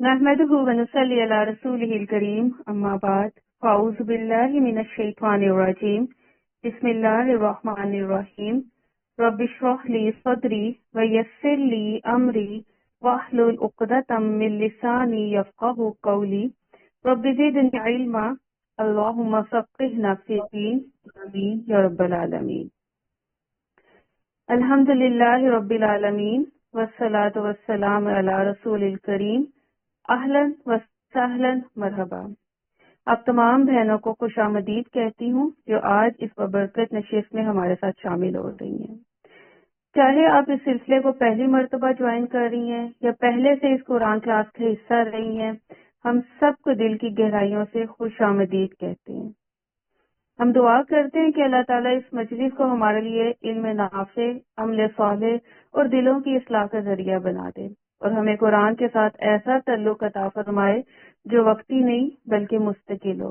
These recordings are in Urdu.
نحمده ونصلي على رسوله الكريم أما بعد فأعوذ بالله من الشيطان الرجيم بسم الله الرحمن الرحيم رب اشرح لي صدري ويسر لي أمري واحلل عقدة من لساني يفقهوا قولي رب زدني علما اللهم فقهنا في الدين آمين يا رب العالمين. الحمد لله رب العالمين والصلاة والسلام على رسول الكريم اہلاً و سہلاً مرحبا. آپ تمام بہنوں کو خوش آمدید کہتی ہوں جو آج اس ببرکت نشست میں ہمارے ساتھ شامل ہو رہی ہیں. چاہے آپ اس سلسلے کو پہلی مرتبہ جوائن کر رہی ہیں یا پہلے سے اس قرآن کلاس کا حصہ رہی ہیں، ہم سب کو دل کی گہرائیوں سے خوش آمدید کہتے ہیں. ہم دعا کرتے ہیں کہ اللہ تعالیٰ اس مجلس کو ہمارے لیے علم نافع، عمل صالح اور دلوں کی اصلاح کا ذریعہ بنا دے اور ہمیں قرآن کے ساتھ ایسا تعلق عطا فرمائے جو وقتی نہیں بلکہ مستقل ہو.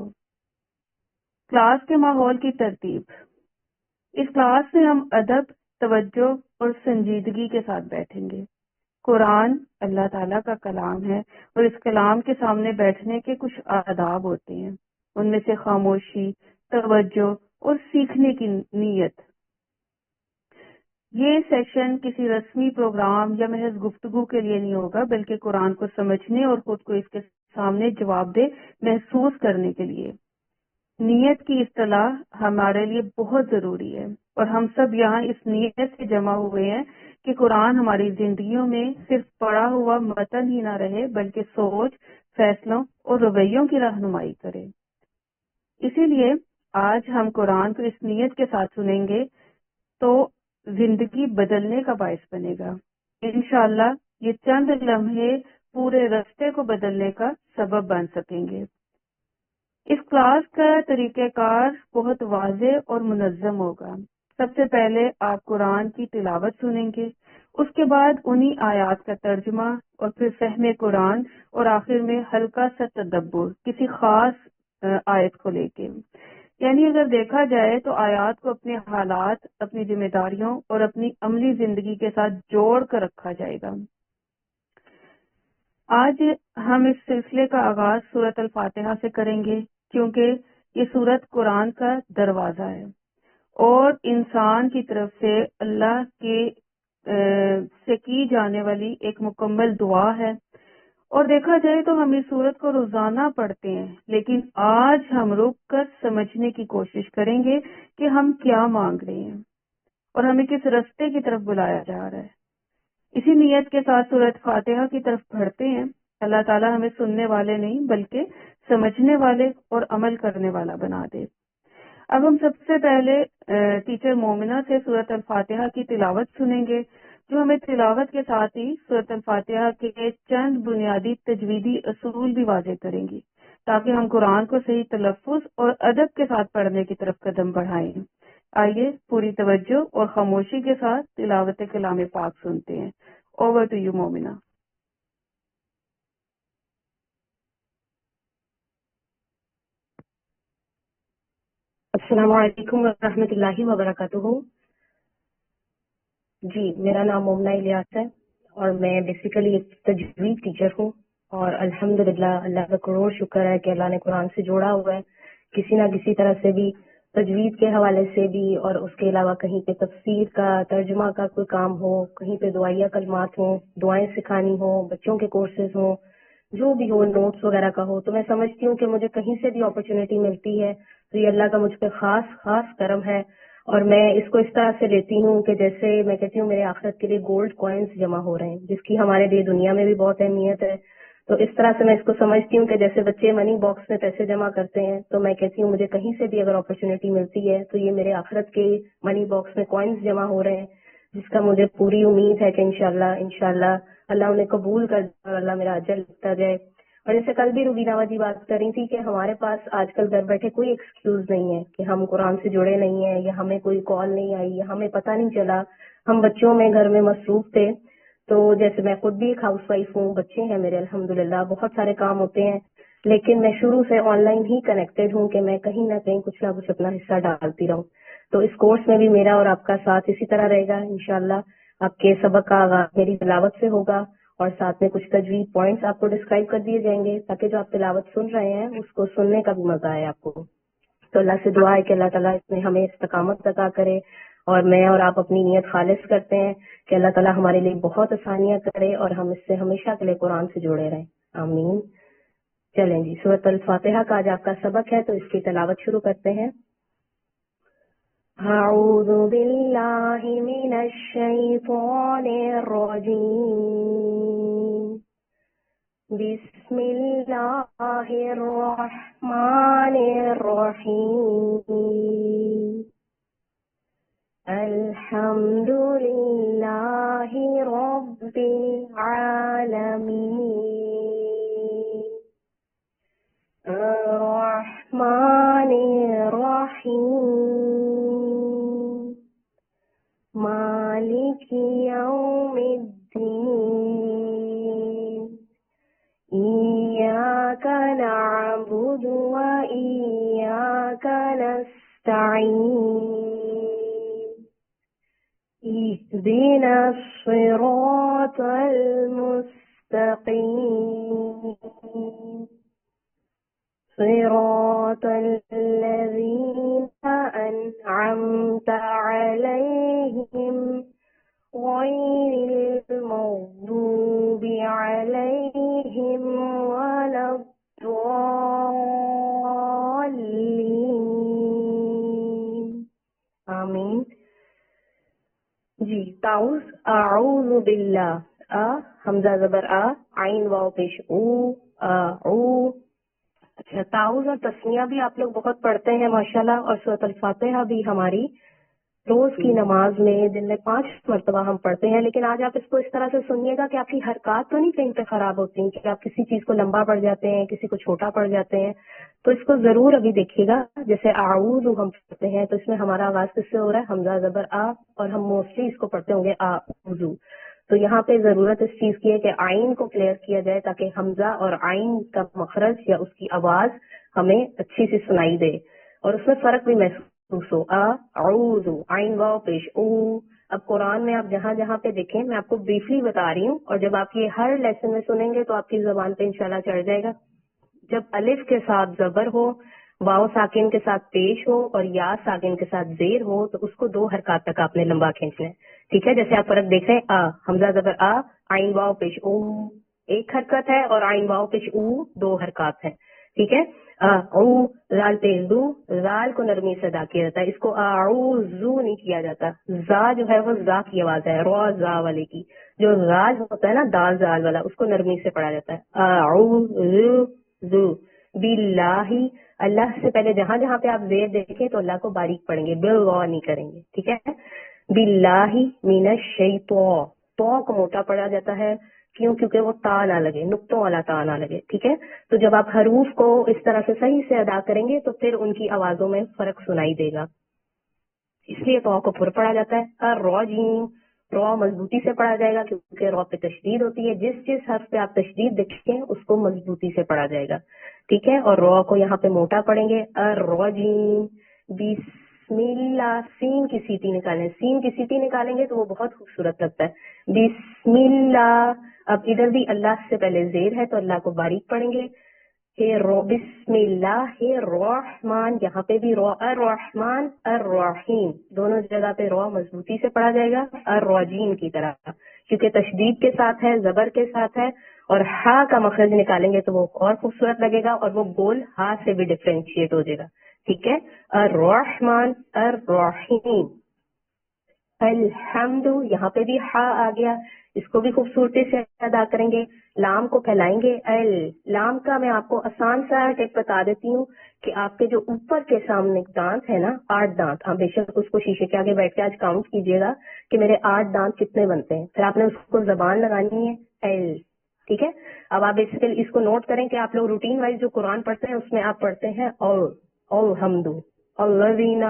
کلاس کے ماحول کی ترتیب. اس کلاس میں ہم ادب، توجہ اور سنجیدگی کے ساتھ بیٹھیں گے. قرآن اللہ تعالیٰ کا کلام ہے اور اس کلام کے سامنے بیٹھنے کے کچھ آداب ہوتے ہیں. ان میں سے خاموشی، توجہ اور سیکھنے کی نیت. یہ سیشن کسی رسمی پروگرام یا محض گفتگو کے لیے نہیں ہوگا بلکہ قرآن کو سمجھنے اور خود کو اس کے سامنے جواب دہ محسوس کرنے کے لیے. نیت کی اصطلاح ہمارے لیے بہت ضروری ہے اور ہم سب یہاں اس نیت سے جمع ہوئے ہیں کہ قرآن ہماری زندگیوں میں صرف پڑھا ہوا متن ہی نہ رہے بلکہ سوچ، فیصلوں اور رویوں کی رہنمائی کرے. اسی لیے آج ہم قرآن کو اس نیت کے ساتھ سنیں گے تو زندگی بدلنے کا باعث بنے گا. انشاءاللہ یہ چند لمحے پورے راستے کو بدلنے کا سبب بن سکیں گے. اس کلاس کا طریقہ کار بہت واضح اور منظم ہوگا. سب سے پہلے آپ قرآن کی تلاوت سنیں گے، اس کے بعد انہی آیات کا ترجمہ اور پھر فہم قرآن اور آخر میں ہلکا سا تدبر کسی خاص آیت کو لے کے. یعنی اگر دیکھا جائے تو آیات کو اپنے حالات، اپنی ذمہ داریوں اور اپنی عملی زندگی کے ساتھ جوڑ کر رکھا جائے گا. آج ہم اس سلسلے کا آغاز سورۃ الفاتحہ سے کریں گے کیونکہ یہ سورت قرآن کا دروازہ ہے اور انسان کی طرف سے اللہ کے سے کی جانے والی ایک مکمل دعا ہے. اور دیکھا جائے تو ہم اس سورت کو روزانہ پڑھتے ہیں لیکن آج ہم رک کر سمجھنے کی کوشش کریں گے کہ ہم کیا مانگ رہے ہیں اور ہمیں کس راستے کی طرف بلایا جا رہا ہے. اسی نیت کے ساتھ سورۃ فاتحہ کی طرف بڑھتے ہیں. اللہ تعالیٰ ہمیں سننے والے نہیں بلکہ سمجھنے والے اور عمل کرنے والا بنا دے. اب ہم سب سے پہلے ٹیچر مومنہ سے سورۃ الفاتحہ کی تلاوت سنیں گے جو ہمیں تلاوت کے ساتھ ہی سورۃ الفاتحہ کے چند بنیادی تجویدی اصول بھی واضح کریں گی تاکہ ہم قرآن کو صحیح تلفظ اور ادب کے ساتھ پڑھنے کی طرف قدم بڑھائیں. آئیے پوری توجہ اور خاموشی کے ساتھ تلاوت کلام پاک سنتے ہیں. Over to you Momina. السلام علیکم ورحمۃ اللہ وبرکاتہ. جی میرا نام مومنہ الیاس ہے اور میں بیسیکلی ایک تجوید ٹیچر ہوں اور الحمدللہ اللہ کا کروڑ شکر ہے کہ اللہ نے قرآن سے جوڑا ہوا ہے کسی نہ کسی طرح سے بھی، تجوید کے حوالے سے بھی اور اس کے علاوہ کہیں پہ تفسیر کا ترجمہ کا کوئی کام ہو، کہیں پہ دعائیہ کلمات ہوں، دعائیں سکھانی ہوں، بچوں کے کورسز ہوں، جو بھی ہو، نوٹس وغیرہ کا ہو، تو میں سمجھتی ہوں کہ مجھے کہیں سے بھی اپرچونیٹی ملتی ہے تو یہ اللہ کا مجھ پہ خاص خاص کرم ہے. اور میں اس کو اس طرح سے لیتی ہوں کہ جیسے میں کہتی ہوں میرے آخرت کے لیے گولڈ کوائنس جمع ہو رہے ہیں جس کی ہمارے لیے دنیا میں بھی بہت اہمیت ہے. تو اس طرح سے میں اس کو سمجھتی ہوں کہ جیسے بچے منی باکس میں پیسے جمع کرتے ہیں تو میں کہتی ہوں مجھے کہیں سے بھی اگر اپرچونیٹی ملتی ہے تو یہ میرے آخرت کے منی باکس میں کوائنس جمع ہو رہے ہیں جس کا مجھے پوری امید ہے کہ انشاءاللہ اللہ انہیں قبول کر اور اللہ میرا اجر لگتا جائے. اور جیسے کل بھی روبینہ جی بات کر رہی تھی کہ ہمارے پاس آج کل گھر بیٹھے کوئی ایکسکیوز نہیں ہے کہ ہم قرآن سے جڑے نہیں ہیں یا ہمیں کوئی کال نہیں آئی یا ہمیں پتہ نہیں چلا، ہم بچوں میں گھر میں مصروف تھے. تو جیسے میں خود بھی ایک ہاؤس وائف ہوں، بچے ہیں میرے الحمدللہ، بہت سارے کام ہوتے ہیں لیکن میں شروع سے آن لائن ہی کنیکٹڈ ہوں کہ میں کہیں نہ کہیں کچھ نہ کچھ اپنا حصہ ڈالتی رہوں. تو اس کورس میں بھی میرا اور آپ کا ساتھ اسی طرح رہے گا انشاءاللہ. آپ کے سبق کا آغاز میری تلاوت سے ہوگا اور ساتھ میں کچھ تجوید پوائنٹس آپ کو ڈسکرائب کر دیے جائیں گے تاکہ جو آپ تلاوت سن رہے ہیں اس کو سننے کا بھی مزہ آئے آپ کو. تو اللہ سے دعا ہے کہ اللہ تعالیٰ اس میں ہمیں استقامت عطا کرے، اور میں اور آپ اپنی نیت خالص کرتے ہیں کہ اللہ تعالیٰ ہمارے لیے بہت آسانیاں کرے اور ہم اس سے ہمیشہ کے لیے قرآن سے جڑے رہیں. آمین. چلیں جی، سورۃ الفاتحہ کا آج آپ کا سبق ہے تو اس کی تلاوت شروع کرتے ہیں. اعوذ باللہ من الشیطان الرجیم، بسم اللہ الرحمن الرحیم، الحمد للہ رب العالمین، الرحمن الرحیم، مالک یوم الدین، ایاک نعبد و ایاک نستعین، اهدنا الصراط المستقیم، صراط الذين أنعمت عليهم غير المغضوب عليهم ولا الضالين. آمین. جی، تعوذ، اعوذ باللہ، حمزہ زبر عین واو پیش او، اچھا. تعوذ اور تسمیہ بھی آپ لوگ بہت پڑھتے ہیں ماشاءاللہ، اور سورۃ الفاتحہ بھی ہماری روز کی نماز میں دن میں 5 مرتبہ ہم پڑھتے ہیں. لیکن آج آپ اس کو اس طرح سے سنیے گا کہ آپ کی حرکات تو نہیں کہیں پہ خراب ہوتی ہیں، کہ آپ کسی چیز کو لمبا پڑھ جاتے ہیں، کسی کو چھوٹا پڑھ جاتے ہیں. تو اس کو ضرور ابھی دیکھیے گا. جیسے اعوذ ہم پڑھتے ہیں تو اس میں ہمارا آغاز کس سے ہو رہا ہے؟ حمزہ زبر اور ہم موسٹلی اس کو پڑھتے ہوں گے اعوذ. تو یہاں پہ ضرورت اس چیز کی ہے کہ آئین کو کلیئر کیا جائے تاکہ حمزہ اور آئین کا مخرج یا اس کی آواز ہمیں اچھی سی سنائی دے اور اس میں فرق بھی محسوس ہو. اعوذ، عین واو پیش او. اب قرآن میں آپ جہاں جہاں پہ دیکھیں، میں آپ کو بریفلی بتا رہی ہوں، اور جب آپ یہ ہر لیسن میں سنیں گے تو آپ کی زبان پہ انشاءاللہ چڑھ جائے گا. جب الف کے ساتھ زبر ہو، واو ساکن کے ساتھ پیش ہو اور یا ساکن کے ساتھ زیر ہو تو اس کو 2 حرکات تک آپ نے لمبا کھینچنا ہے. ٹھیک ہے، جیسے آپ فرق دیکھ رہے ہیں، حمزہ زبر عین واو پیش او 1 حرکت ہے، اور عین واو پیش او 2 حرکات ہیں. ٹھیک ہے. او زال پیش دو، زال کو نرمی سے ادا کیا جاتا ہے، اس کو اعوذو نہیں کیا جاتا. زا جو ہے وہ زا کی آواز ہے، رو زا والے کی. جو زال ہوتا ہے نا، دال زال والا، اس کو نرمی سے پڑھا جاتا ہے. اعوذو باللہ، اللہ سے پہلے جہاں جہاں پہ آپ زیر دیکھیں تو اللہ کو باریک پڑھیں گے، بالغ نہیں کریں گے. ٹھیک ہے. باللہ من الشیطان، تو کو موٹا پڑھا جاتا ہے. کیوں؟ کیونکہ وہ تا نہ لگے، نقطوں والا تا نہ لگے. ٹھیک ہے. تو جب آپ حروف کو اس طرح سے صحیح سے ادا کریں گے تو پھر ان کی آوازوں میں فرق سنائی دے گا، اس لیے تو کو پر پڑھا جاتا ہے. الرجیم، رو مضبوطی سے پڑھا جائے گا کیونکہ رو پہ تشدید ہوتی ہے. جس حرف پہ آپ تشدید دیکھیں اس کو مضبوطی سے پڑھا جائے گا. ٹھیک ہے. اور رو کو یہاں پہ موٹا پڑھیں گے. الرجیم، بسم اللہ، سین کی سیٹی نکالیں. سین کی سیٹی نکالیں گے تو وہ بہت خوبصورت لگتا ہے. بسم اللہ. اب ادھر بھی اللہ سے پہلے زیر ہے تو اللہ کو باریک پڑھیں گے. بسم اللہ الرحمن، یہاں پہ بھی رو. الرحمن الرحیم، دونوں جگہ پہ رو مضبوطی سے پڑھا جائے گا الرجیم کی طرح، کیونکہ تشدید کے ساتھ ہے، زبر کے ساتھ ہے. اور ہا کا مخرج نکالیں گے تو وہ اور خوبصورت لگے گا اور وہ گول ہا سے بھی ڈفرینشیٹ ہو جائے گا. ٹھیک ہے. الرحمن الرحیم. الحمد، یہاں پہ بھی ہا آ گیا، اس کو بھی خوبصورتی سے ادا کریں گے. لام کو پھیلائیں گے. لام کا میں آپ کو آسان سا ٹپ بتا دیتی ہوں کہ آپ کے جو اوپر کے سامنے دانت ہے نا، 8 دانت، ہاں بے شک اس کو شیشے کے آگے بیٹھ کے آج کاؤنٹ کیجیے گا کہ میرے 8 دانت کتنے بنتے ہیں. پھر آپ نے اس کو زبان لگانی ہے ٹھیک ہے. اب آپ بیسیکلی اس کو نوٹ کریں کہ آپ لوگ روٹین وائز جو قرآن پڑھتے ہیں اس میں آپ پڑھتے ہیں اور حمد الذین.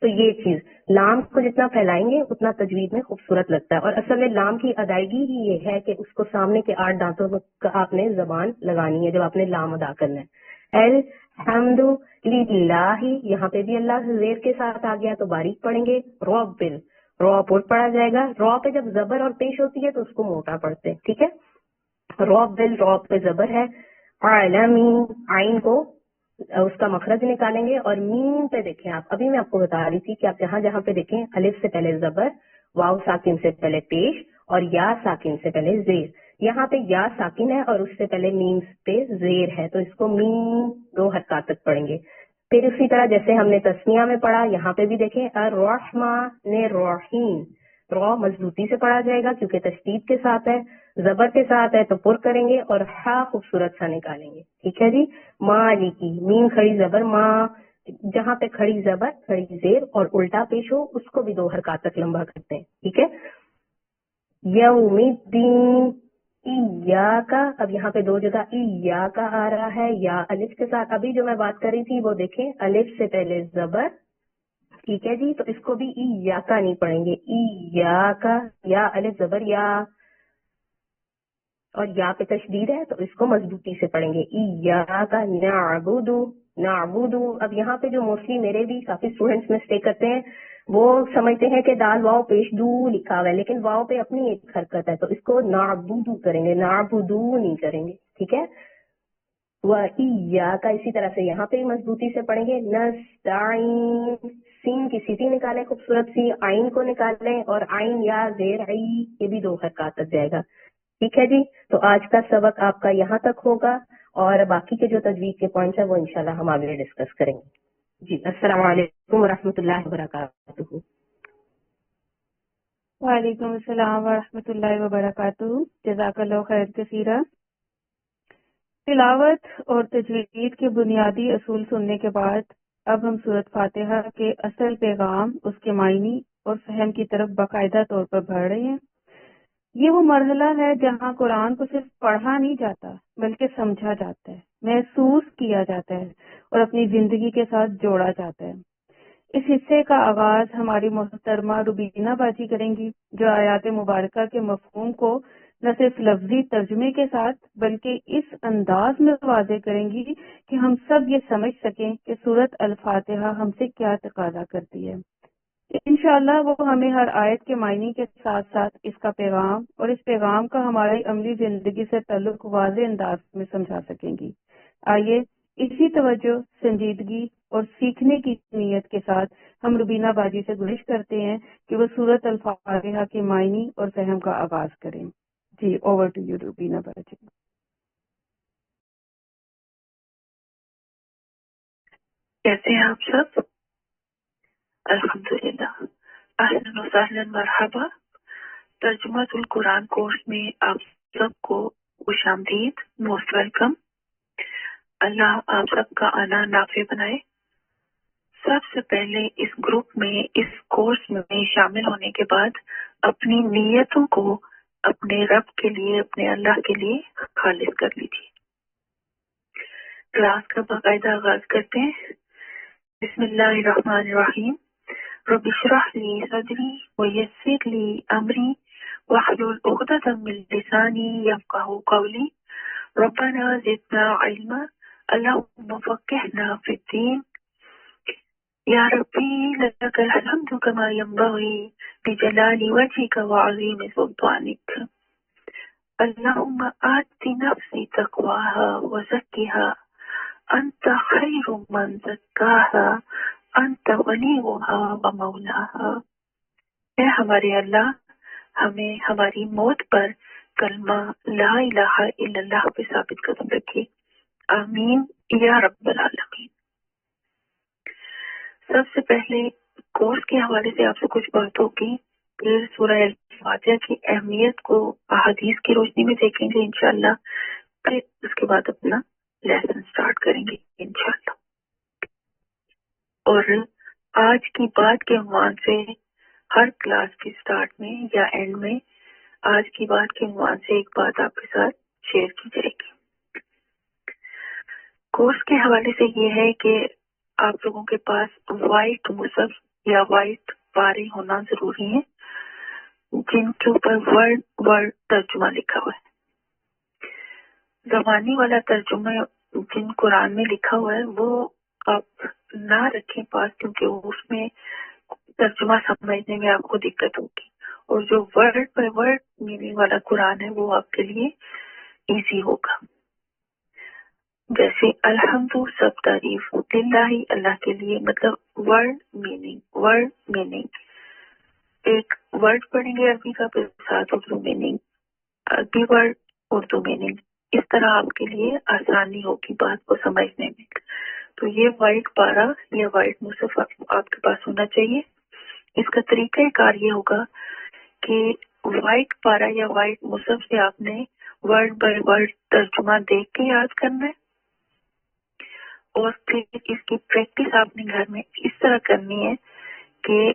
تو یہ چیز لام کو جتنا پھیلائیں گے اتنا تجوید میں خوبصورت لگتا ہے. اور اصل میں لام کی ادائیگی ہی یہ ہے کہ اس کو سامنے کے 8 دانتوں کا آپ نے زبان لگانی ہے جب آپ نے لام ادا کرنا ہے. الحمد للہ، یہاں پہ بھی اللہ زیر کے ساتھ آ گیا تو باریک پڑھیں گے. رو پر پڑھا جائے گا. رو پہ جب زبر اور پیش ہوتی ہے تو اس کو موٹا پڑھتے ہیں. ٹھیک ہے. رو بل، رو پہ زبر ہے، عالمین، عین کو اس کا مخرج نکالیں گے، اور میم پہ دیکھیں آپ، ابھی میں آپ کو بتا رہی تھی کہ آپ جہاں جہاں پہ دیکھیں الف سے پہلے زبر، واو ساکن سے پہلے پیش، اور یا ساکن سے پہلے زیر، یہاں پہ یا ساکن ہے اور اس سے پہلے میم پہ زیر ہے، تو اس کو میم 2 حرکات تک پڑھیں گے۔ پھر اسی طرح جیسے ہم نے تسنیہ میں پڑھا، یہاں پہ بھی دیکھیں الرحمن الرحیم، رو مضبوطی سے پڑھا جائے گا کیونکہ تشدید کے ساتھ ہے، زبر کے ساتھ ہے تو پر کریں گے، اور ہا خوبصورت سا نکالیں گے، ٹھیک ہے جی۔ مالکی، میم کھڑی زبر، ماں جہاں پہ کھڑی زبر کھڑی زیر اور الٹا پیش ہو اس کو بھی 2 حرکات تک لمبا کرتے ہیں، ٹھیک ہے۔ یوم الدین، ایاکا، اب یہاں پہ 2 جگہ ایاکا آ رہا ہے یا الف کے ساتھ، ابھی جو میں بات کر رہی تھی وہ دیکھیں الف سے پہلے زبر، ٹھیک ہے جی، تو اس کو بھی ایاکا نہیں پڑھیں گے، ایاکا، یا الف زبر یا، اور یا پہ تشدید ہے تو اس کو مضبوطی سے پڑھیں گے، ایاکا نعبد، نعبد۔ اب یہاں پہ جو موسٹلی میرے بھی کافی اسٹوڈینٹس مسٹیک کرتے ہیں، وہ سمجھتے ہیں کہ دال واؤ پیش دو لکھا ہوا ہے، لیکن واؤ پہ اپنی ایک حرکت ہے تو اس کو نعبد کریں گے، نعبدو نہیں کریں گے، ٹھیک ہے۔ وَإِيَّاكَ، اسی طرح سے یہاں پہ مضبوطی سے پڑھیں گے، نستعین، سین کی سیٹی نکالیں خوبصورت سی، آئین کو نکالیں، اور آئین یا زیر عی، یہ بھی 2 حرکات تک جائے گا، ٹھیک ہے جی۔ تو آج کا سبق آپ کا یہاں تک ہوگا، اور باقی کے جو تجوید کے پوائنٹس ہیں وہ انشاءاللہ ہم آگے ڈسکس کریں گے جی۔ السلام علیکم ورحمۃ اللہ وبرکاتہ۔ وعلیکم السلام ورحمۃ اللہ وبرکاتہ۔ جزاک اللہ خیر کثیرہ۔ تلاوت اور تجوید کے بنیادی اصول سننے کے بعد اب ہم سورۃ فاتحہ کے اصل پیغام، اس کے معنی اور فہم کی طرف باقاعدہ طور پر بڑھ رہے ہیں۔ یہ وہ مرحلہ ہے جہاں قرآن کو صرف پڑھا نہیں جاتا بلکہ سمجھا جاتا ہے، محسوس کیا جاتا ہے اور اپنی زندگی کے ساتھ جوڑا جاتا ہے۔ اس حصے کا آغاز ہماری محترمہ روبینہ باجی کریں گی، جو آیات مبارکہ کے مفہوم کو نہ صرف لفظی ترجمے کے ساتھ بلکہ اس انداز میں واضح کریں گی کہ ہم سب یہ سمجھ سکیں کہ سورۃ الفاتحہ ہم سے کیا تقاضا کرتی ہے۔ انشاءاللہ وہ ہمیں ہر آیت کے معنی کے ساتھ ساتھ اس کا پیغام اور اس پیغام کا ہماری عملی زندگی سے تعلق واضح انداز میں سمجھا سکیں گی۔ آئیے اسی توجہ، سنجیدگی اور سیکھنے کی نیت کے ساتھ ہم روبینہ باجی سے گزارش کرتے ہیں کہ وہ سورۃ الفاتحہ کے معنی اور فہم کا آغاز کریں۔ جی، اوور ٹو یو روبینہ باجی۔ کیسے ہیں آپ سب؟ الحمدللہ، اہلاً وسہلاً، مرحبا۔ ترجمہ القرآن کورس میں آپ سب کو خوش آمدید، موسٹ ویلکم۔ اللہ آپ سب کا آنا نافع بنائے۔ سب سے پہلے اس گروپ میں، اس کورس میں شامل ہونے کے بعد اپنی نیتوں کو اپنے رب کے لیے، اپنے اللہ کے لیے خالص کر لیجیے۔ کلاس کا باقاعدہ آغاز کرتے ہیں۔ بسم اللہ الرحمن الرحیم۔ رب اشرح لی صدری ویسر لی امری واحلل عقدۃ من لسانی یفقہوا قولی۔ ربنا زدنا علما، اللہم فقہنا فی الدین۔ یا ربی لک الحمد کما ینبغی لجلال وجہک وعظیم سلطانک۔ اللہم آت نفسی تقواہا وزکیہا انت خیر من زکاہا انت ولیہا ومولاہا۔ اے ہمارے اللہ، ہمیں ہماری موت پر کلمہ لا الہ الا اللہ پہ ثابت قدم رکھے، آمین یا رب العالمین۔ سب سے پہلے کورس کے حوالے سے آپ سے کچھ باتوں کی، پھر سورہ الفاتحہ کی اہمیت کو احادیث کی روشنی میں دیکھیں گے انشاءاللہ، پھر اس کے بعد اپنا لیسن سٹارٹ کریں گے انشاءاللہ۔ اور آج کی بات کے عنوان سے ہر کلاس کی سٹارٹ میں یا اینڈ میں آج کی بات کے عنوان سے ایک بات آپ کے ساتھ شیئر کی جائے گی۔ کورس کے حوالے سے یہ ہے کہ آپ لوگوں کے پاس وائٹ مصحف یا وائٹ پارے ہونا ضروری ہے، جن کے اوپر ورڈ ترجمہ لکھا ہوا ہے۔ زبانی والا ترجمہ جن قرآن میں لکھا ہوا ہے وہ آپ نہ رکھیں پاس، کیونکہ اس میں ترجمہ سمجھنے میں آپ کو دقت ہوگی، اور جو ورڈ پر ورڈ میننگ والا قرآن ہے وہ آپ کے لیے ایزی ہوگا. جیسے الحمد سب تعریف، للہ اللہ کے لیے، مطلب ورڈ میننگ ایک ورڈ پڑھیں گے عربی کا، پھر ساتھ اردو میننگ، عربی ورڈ اردو میننگ. اس طرح آپ کے لیے آسانی ہوگی بات کو سمجھنے میں. تو یہ وائٹ پارا یا وائٹ مصحف آپ کے پاس ہونا چاہیے. اس کا طریقہ کار یہ ہوگا کہ وائٹ پارا یا وائٹ مصحف سے آپ نے ورڈ بائی ورڈ ترجمہ دیکھ کے یاد کرنا ہے، اور پھر اس کی پریکٹس آپ نے گھر میں اس طرح کرنی ہے کہ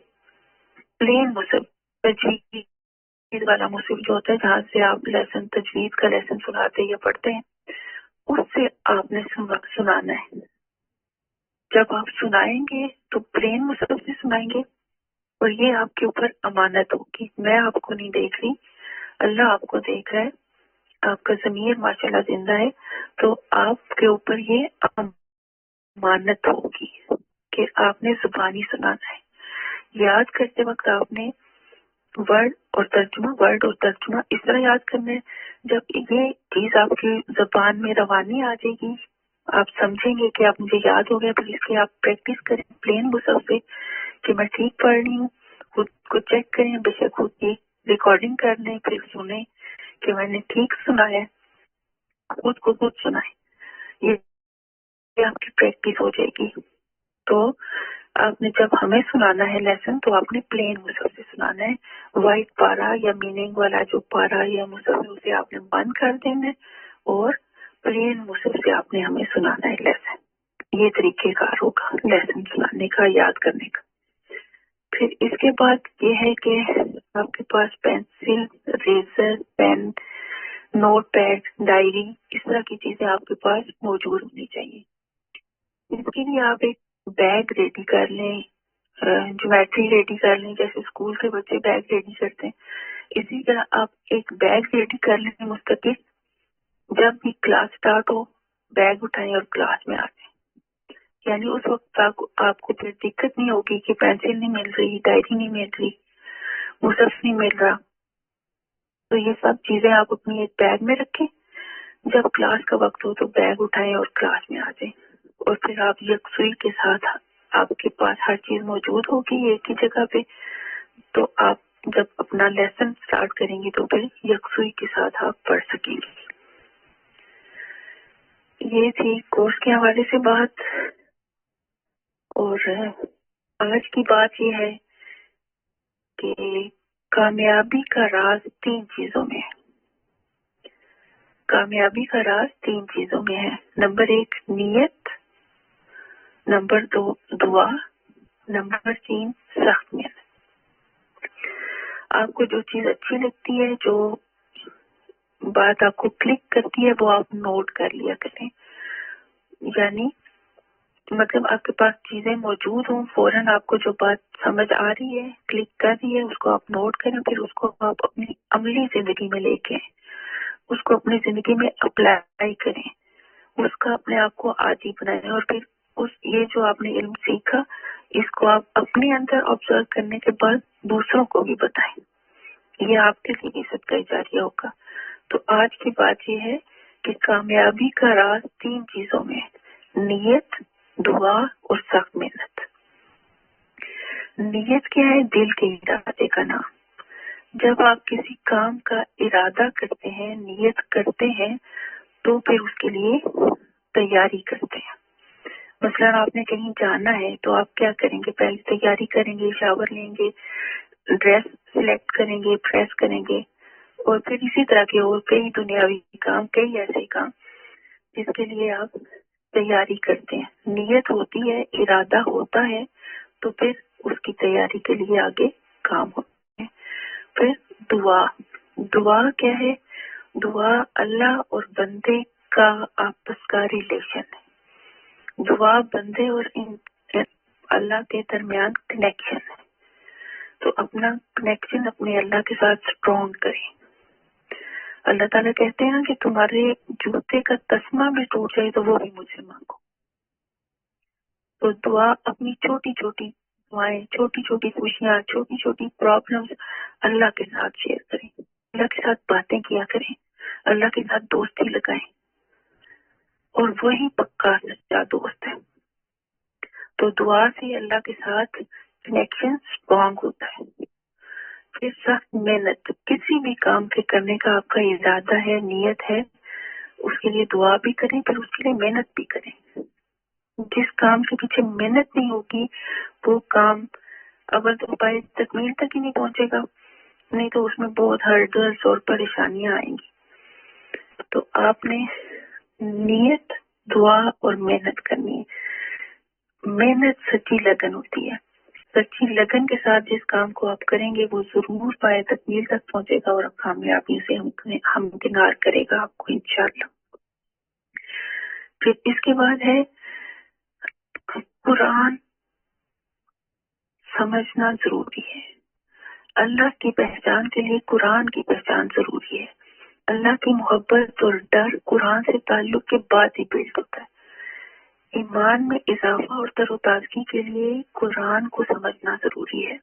پلین مصحف، تجوید والا مصحف جو ہوتا ہے جہاں سے آپ تجوید کا لیسن سناتے یا پڑھتے ہیں، اس سے آپ نے سنانا ہے. جب آپ سنائیں گے تو پلین مصحف سے سنائیں گے، اور یہ آپ کے اوپر امانت ہوگی. میں آپ کو نہیں دیکھ رہی، اللہ آپ کو دیکھ رہا ہے، آپ کا ضمیر ماشاءاللہ زندہ ہے، تو آپ کے اوپر یہ امانت ہوگی کہ آپ نے زبانی سنانا ہے. یاد کرتے وقت آپ نے ورڈ اور ترجمہ اس طرح یاد کرنا ہے. جب یہ چیز آپ کی زبان میں روانی آ جائے گی، آپ سمجھیں گے کہ آپ مجھے یاد ہو گیا، پھر اس کی آپ پریکٹس کریں پلین مصحف سے کہ میں ٹھیک پڑھ رہی ہوں. خود کو چیک کریں، بے شک خود کی ریکارڈنگ کر لیں، پھر سنیں کہ میں نے ٹھیک سنا ہے، خود کو خود سنائیں. یہ آپ کی پریکٹس ہو جائے گی. تو آپ نے جب ہمیں سنانا ہے لیسن تو آپ نے پلین مصحف سے سنانا ہے. وائٹ پارا یا میننگ والا جو پارا یا مصحف ہے اسے آپ نے بند کر دینا ہے، اور پلین مصحف سے آپ نے ہمیں سنانا ہے لیسن. یہ طریقہ کار ہوگا لیسن سنانے کا، یاد کرنے کا. پھر اس کے بعد یہ ہے کہ آپ کے پاس pencil, eraser, pen, note pad, diary, اس طرح کی چیزیں آپ کے پاس موجود ہونی چاہیے. اس کے لیے آپ ایک بیگ ریڈی کر لیں، جیومیٹری ریڈی کر لیں، جیسے اسکول کے بچے بیگ ریڈی کرتے ہیں. اسی طرح آپ ایک بیگ ریڈی کر لیں مستقل. جب بھی کلاس سٹارٹ ہو بیگ اٹھائیں اور کلاس میں آ جائیں. یعنی اس وقت آپ کو پھر دقت نہیں ہوگی کہ پینسل نہیں مل رہی، ڈائری نہیں مل رہی، مصحف نہیں مل رہا. تو یہ سب چیزیں آپ اپنی ایک بیگ میں رکھیں. جب کلاس کا وقت ہو تو بیگ اٹھائیں اور کلاس میں آ جائیں. اور پھر آپ یکسوئی کے ساتھ آپ کے پاس ہر چیز موجود ہوگی ایک ہی جگہ پہ. تو آپ جب اپنا لیسن سٹارٹ کریں گی تو پھر یکسوئی کے ساتھ آپ پڑھ سکیں گے. یہ تھی کورس کے حوالے سے بات. اور آج کی بات یہ ہے کہ کامیابی کا راز 3 چیزوں میں ہے. کامیابی کا راز 3 چیزوں میں ہے. نمبر 1 نیت، نمبر 2 دعا، نمبر 3 سخت محنت. آپ کو جو چیز اچھی لگتی ہے، جو بات آپ کو کلک کرتی ہے، وہ آپ نوٹ کر لیا کریں. یعنی مطلب آپ کے پاس چیزیں موجود ہوں، فوراً آپ کو جو بات سمجھ آ رہی ہے، کلک کر رہی ہے، اس کو آپ نوٹ کریں، پھر اس کو آپ اپنی عملی زندگی میں لے کے آئیں، اس کو اپنی زندگی میں اپلائی کریں، اس کا اپنے آپ کو عادی بنائیں. اور پھر یہ جو آپ نے علم سیکھا اس کو آپ اپنے اندر آبزرو کرنے کے بعد دوسروں کو بھی بتائیں. یہ آپ کے لیے بھی صدقہ جاریہ ہوگا. تو آج کی بات یہ ہے کہ کامیابی کا راز 3 چیزوں میں ہے: نیت، دعا اور سخت محنت. نیت کیا ہے؟ دل کے ارادے کا نام. جب آپ کسی کام کا ارادہ کرتے ہیں، نیت کرتے ہیں، تو پھر اس کے لیے تیاری کرتے ہیں. مثلا آپ نے کہیں جانا ہے تو آپ کیا کریں گے؟ پہلے تیاری کریں گے، شاور لیں گے، ڈریس سلیکٹ کریں گے، پریس کریں گے، اور پھر اسی طرح کے اور کئی دنیاوی کام، کئی ایسے کام جس کے لیے آپ تیاری کرتے ہیں. نیت ہوتی ہے، ارادہ ہوتا ہے، تو پھر اس کی تیاری کے لیے آگے کام ہوتے ہیں. پھر دعا کیا ہے؟ دعا اللہ اور بندے کا آپس کا ریلیشن ہے. دعا بندے اور اللہ کے درمیان کنیکشن ہے. تو اپنا کنیکشن اپنے اللہ کے ساتھ اسٹرانگ کریں. اللہ تعالیٰ کہتے ہیں کہ تمہارے جوتے کا تسمہ بھی ٹوٹ جائے تو وہ بھی مجھ سے مانگو. تو دعا اپنی چھوٹی چھوٹی دعائیں، چھوٹی چھوٹی خوشیاں، چھوٹی چھوٹی پرابلمز اللہ کے ساتھ شیئر کریں، اللہ کے ساتھ باتیں کیا کریں. اللہ کے ساتھ دوستی لگائیں، اور وہی پکا سچا دوست ہے۔ تو دعا سے اللہ کے ساتھ کنیکشن اسٹرانگ ہوتا ہے۔ پھر سخت محنت، کسی بھی کام کے کرنے کا آپ کا ارادہ ہے، نیت ہے، اس کے لیے دعا بھی کریں، پھر اس کے لیے محنت بھی کریں۔ جس کام کے پیچھے محنت نہیں ہوگی وہ کام اول تو پائے تکمیل تک ہی نہیں پہنچے گا، نہیں تو اس میں بہت ہرڈلس اور پریشانیاں آئیں گی۔ تو آپ نے نیت، دعا اور محنت کرنی ہے۔ محنت سچی لگن ہوتی ہے، سچی لگن کے ساتھ جس کام کو آپ کریں گے وہ ضرور پائے تکمیل تک پہنچے گا اور کامیابی سے ہمکنار کرے گا آپ کو انشاءاللہ۔ پھر اس کے بعد ہے قرآن سمجھنا ضروری ہے۔ اللہ کی پہچان کے لیے قرآن کی پہچان ضروری ہے۔ اللہ کی محبت اور ڈر قرآن سے تعلق کے بعد ہی بلڈ ہوتا ہے۔ ایمان میں اضافہ اور تر و تازگی کے لیے قرآن کو سمجھنا ضروری ہے۔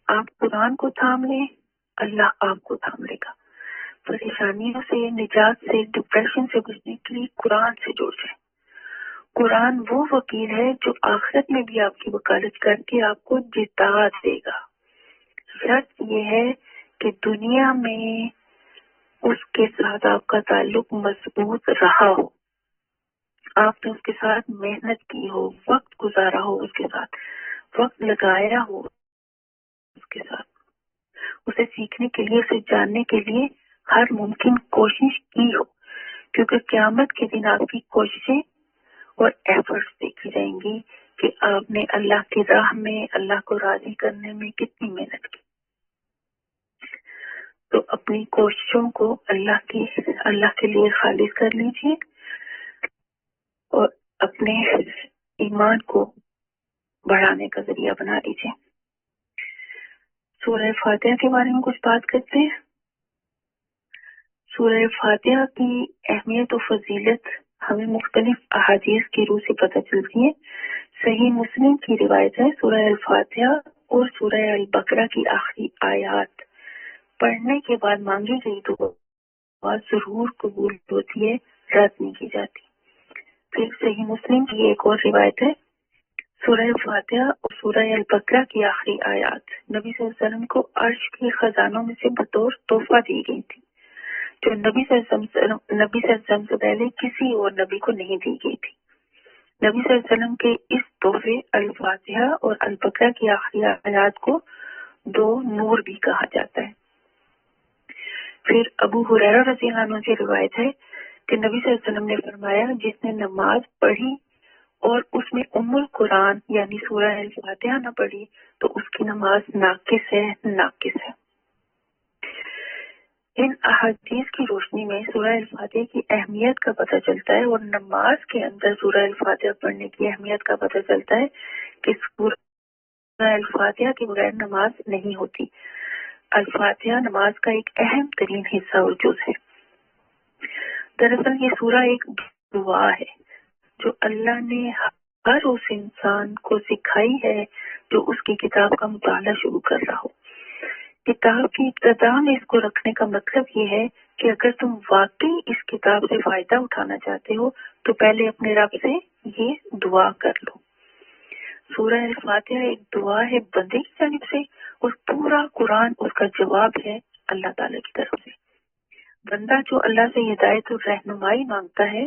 آپ قرآن کو تھام لیں، اللہ آپ کو تھام لے گا۔ پریشانیوں سے، نجات سے، ڈپریشن سے بچنے کے لیے قرآن سے جڑ جائیں۔ قرآن وہ وکیل ہے جو آخرت میں بھی آپ کی وکالت کر کے آپ کو جتا دے گا۔ شرط یہ ہے کہ دنیا میں اس کے ساتھ آپ کا تعلق مضبوط رہا ہو، آپ نے اس کے ساتھ محنت کی ہو، وقت گزارا ہو، اس کے ساتھ وقت لگایا ہو، اس کے ساتھ اسے سیکھنے کے لیے، اسے جاننے کے لیے ہر ممکن کوشش کی ہو، کیونکہ قیامت کے دن آپ کی کوششیں اور ایفرٹس دیکھی جائیں گی کہ آپ نے اللہ کی راہ میں، اللہ کو راضی کرنے میں کتنی محنت کی۔ تو اپنی کوششوں کو اللہ کے لیے خالص کر لیجیے اور اپنے ایمان کو بڑھانے کا ذریعہ بنا لیجیے۔ سورہ فاتحہ کے بارے میں کچھ بات کرتے ہیں۔ سورہ فاتحہ کی اہمیت و فضیلت ہمیں مختلف احادیث کی روح سے پتہ چلتی ہے۔ صحیح مسلم کی روایت ہے، سورہ الفاتحہ اور سورہ البقرہ کی آخری آیات پڑھنے کے بعد مانگی گئی دعا ضرور قبول ہوتی ہے، رد نہیں کی جاتی۔ پھر صحیح مسلم کی ایک اور روایت ہے، سورہ فاتحہ اور سورہ البقرہ کی آخری آیات نبی صلی اللہ علیہ وسلم کو عرش کے خزانوں میں سے بطور تحفہ دی گئی تھی، جو نبی صلی اللہ علیہ وسلم سے پہلے کسی اور نبی کو نہیں دی گئی تھی۔ نبی صلی اللہ علیہ وسلم کے اس تحفے الفاتحہ اور البقرہ کی آخری آیات کو دو نور بھی کہا جاتا ہے۔ پھر ابو ہریرہ رضی اللہ عنہ سے روایت ہے کہ نبی صلی اللہ علیہ وسلم نے فرمایا، جس نے نماز پڑھی اور اس میں ام القرآن یعنی سورہ الفاتحہ نہ پڑھی تو اس کی نماز ناقص ہے، ناقص ہے۔ ان احادیث کی روشنی میں سورہ الفاتحہ کی اہمیت کا پتہ چلتا ہے اور نماز کے اندر سورہ الفاتحہ پڑھنے کی اہمیت کا پتہ چلتا ہے کہ سورہ الفاتحہ کے بغیر نماز نہیں ہوتی۔ الفاتحہ نماز کا ایک اہم ترین حصہ اور جز ہے۔ دراصل یہ سورہ ایک دعا ہے جو اللہ نے ہر اس انسان کو سکھائی ہے جو اس کی کتاب کا مطالعہ شروع کر رہا ہو۔ کتاب کی ابتدا میں اس کو رکھنے کا مطلب یہ ہے کہ اگر تم واقعی اس کتاب سے فائدہ اٹھانا چاہتے ہو تو پہلے اپنے رب سے یہ دعا کر لو۔ سورہ الفاتحہ ایک دعا ہے بندے کی جانب سے اور پورا قرآن اس کا جواب ہے اللہ تعالی کی طرف سے۔ بندہ جو اللہ سے ہدایت اور رہنمائی مانگتا ہے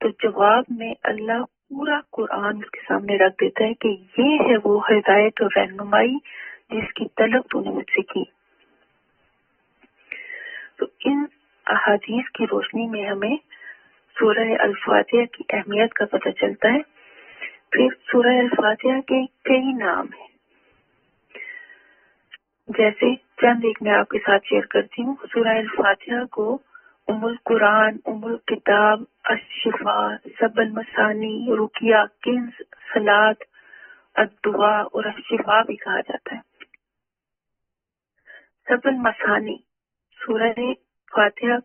تو جواب میں اللہ پورا قرآن اس کے سامنے رکھ دیتا ہے کہ یہ ہے وہ ہدایت اور رہنمائی جس کی طلب تو نے مجھ سے کی۔ تو ان احادیث کی روشنی میں ہمیں سورہ الفاتحہ کی اہمیت کا پتہ چلتا ہے۔ پھر سورہ الفاتحہ کے کئی نام ہیں، جیسے چند ایک میں آپ کے ساتھ شیئر کرتی ہوں۔ سورہ الفاتحہ کو ام القرآن، ام الکتاب، الشفاء، سب المثانی، رقیہ، کنز، صلاۃ، الدعاء اور الشفاء بھی کہا جاتا ہے۔ سب المثانی سورہ فاتحہ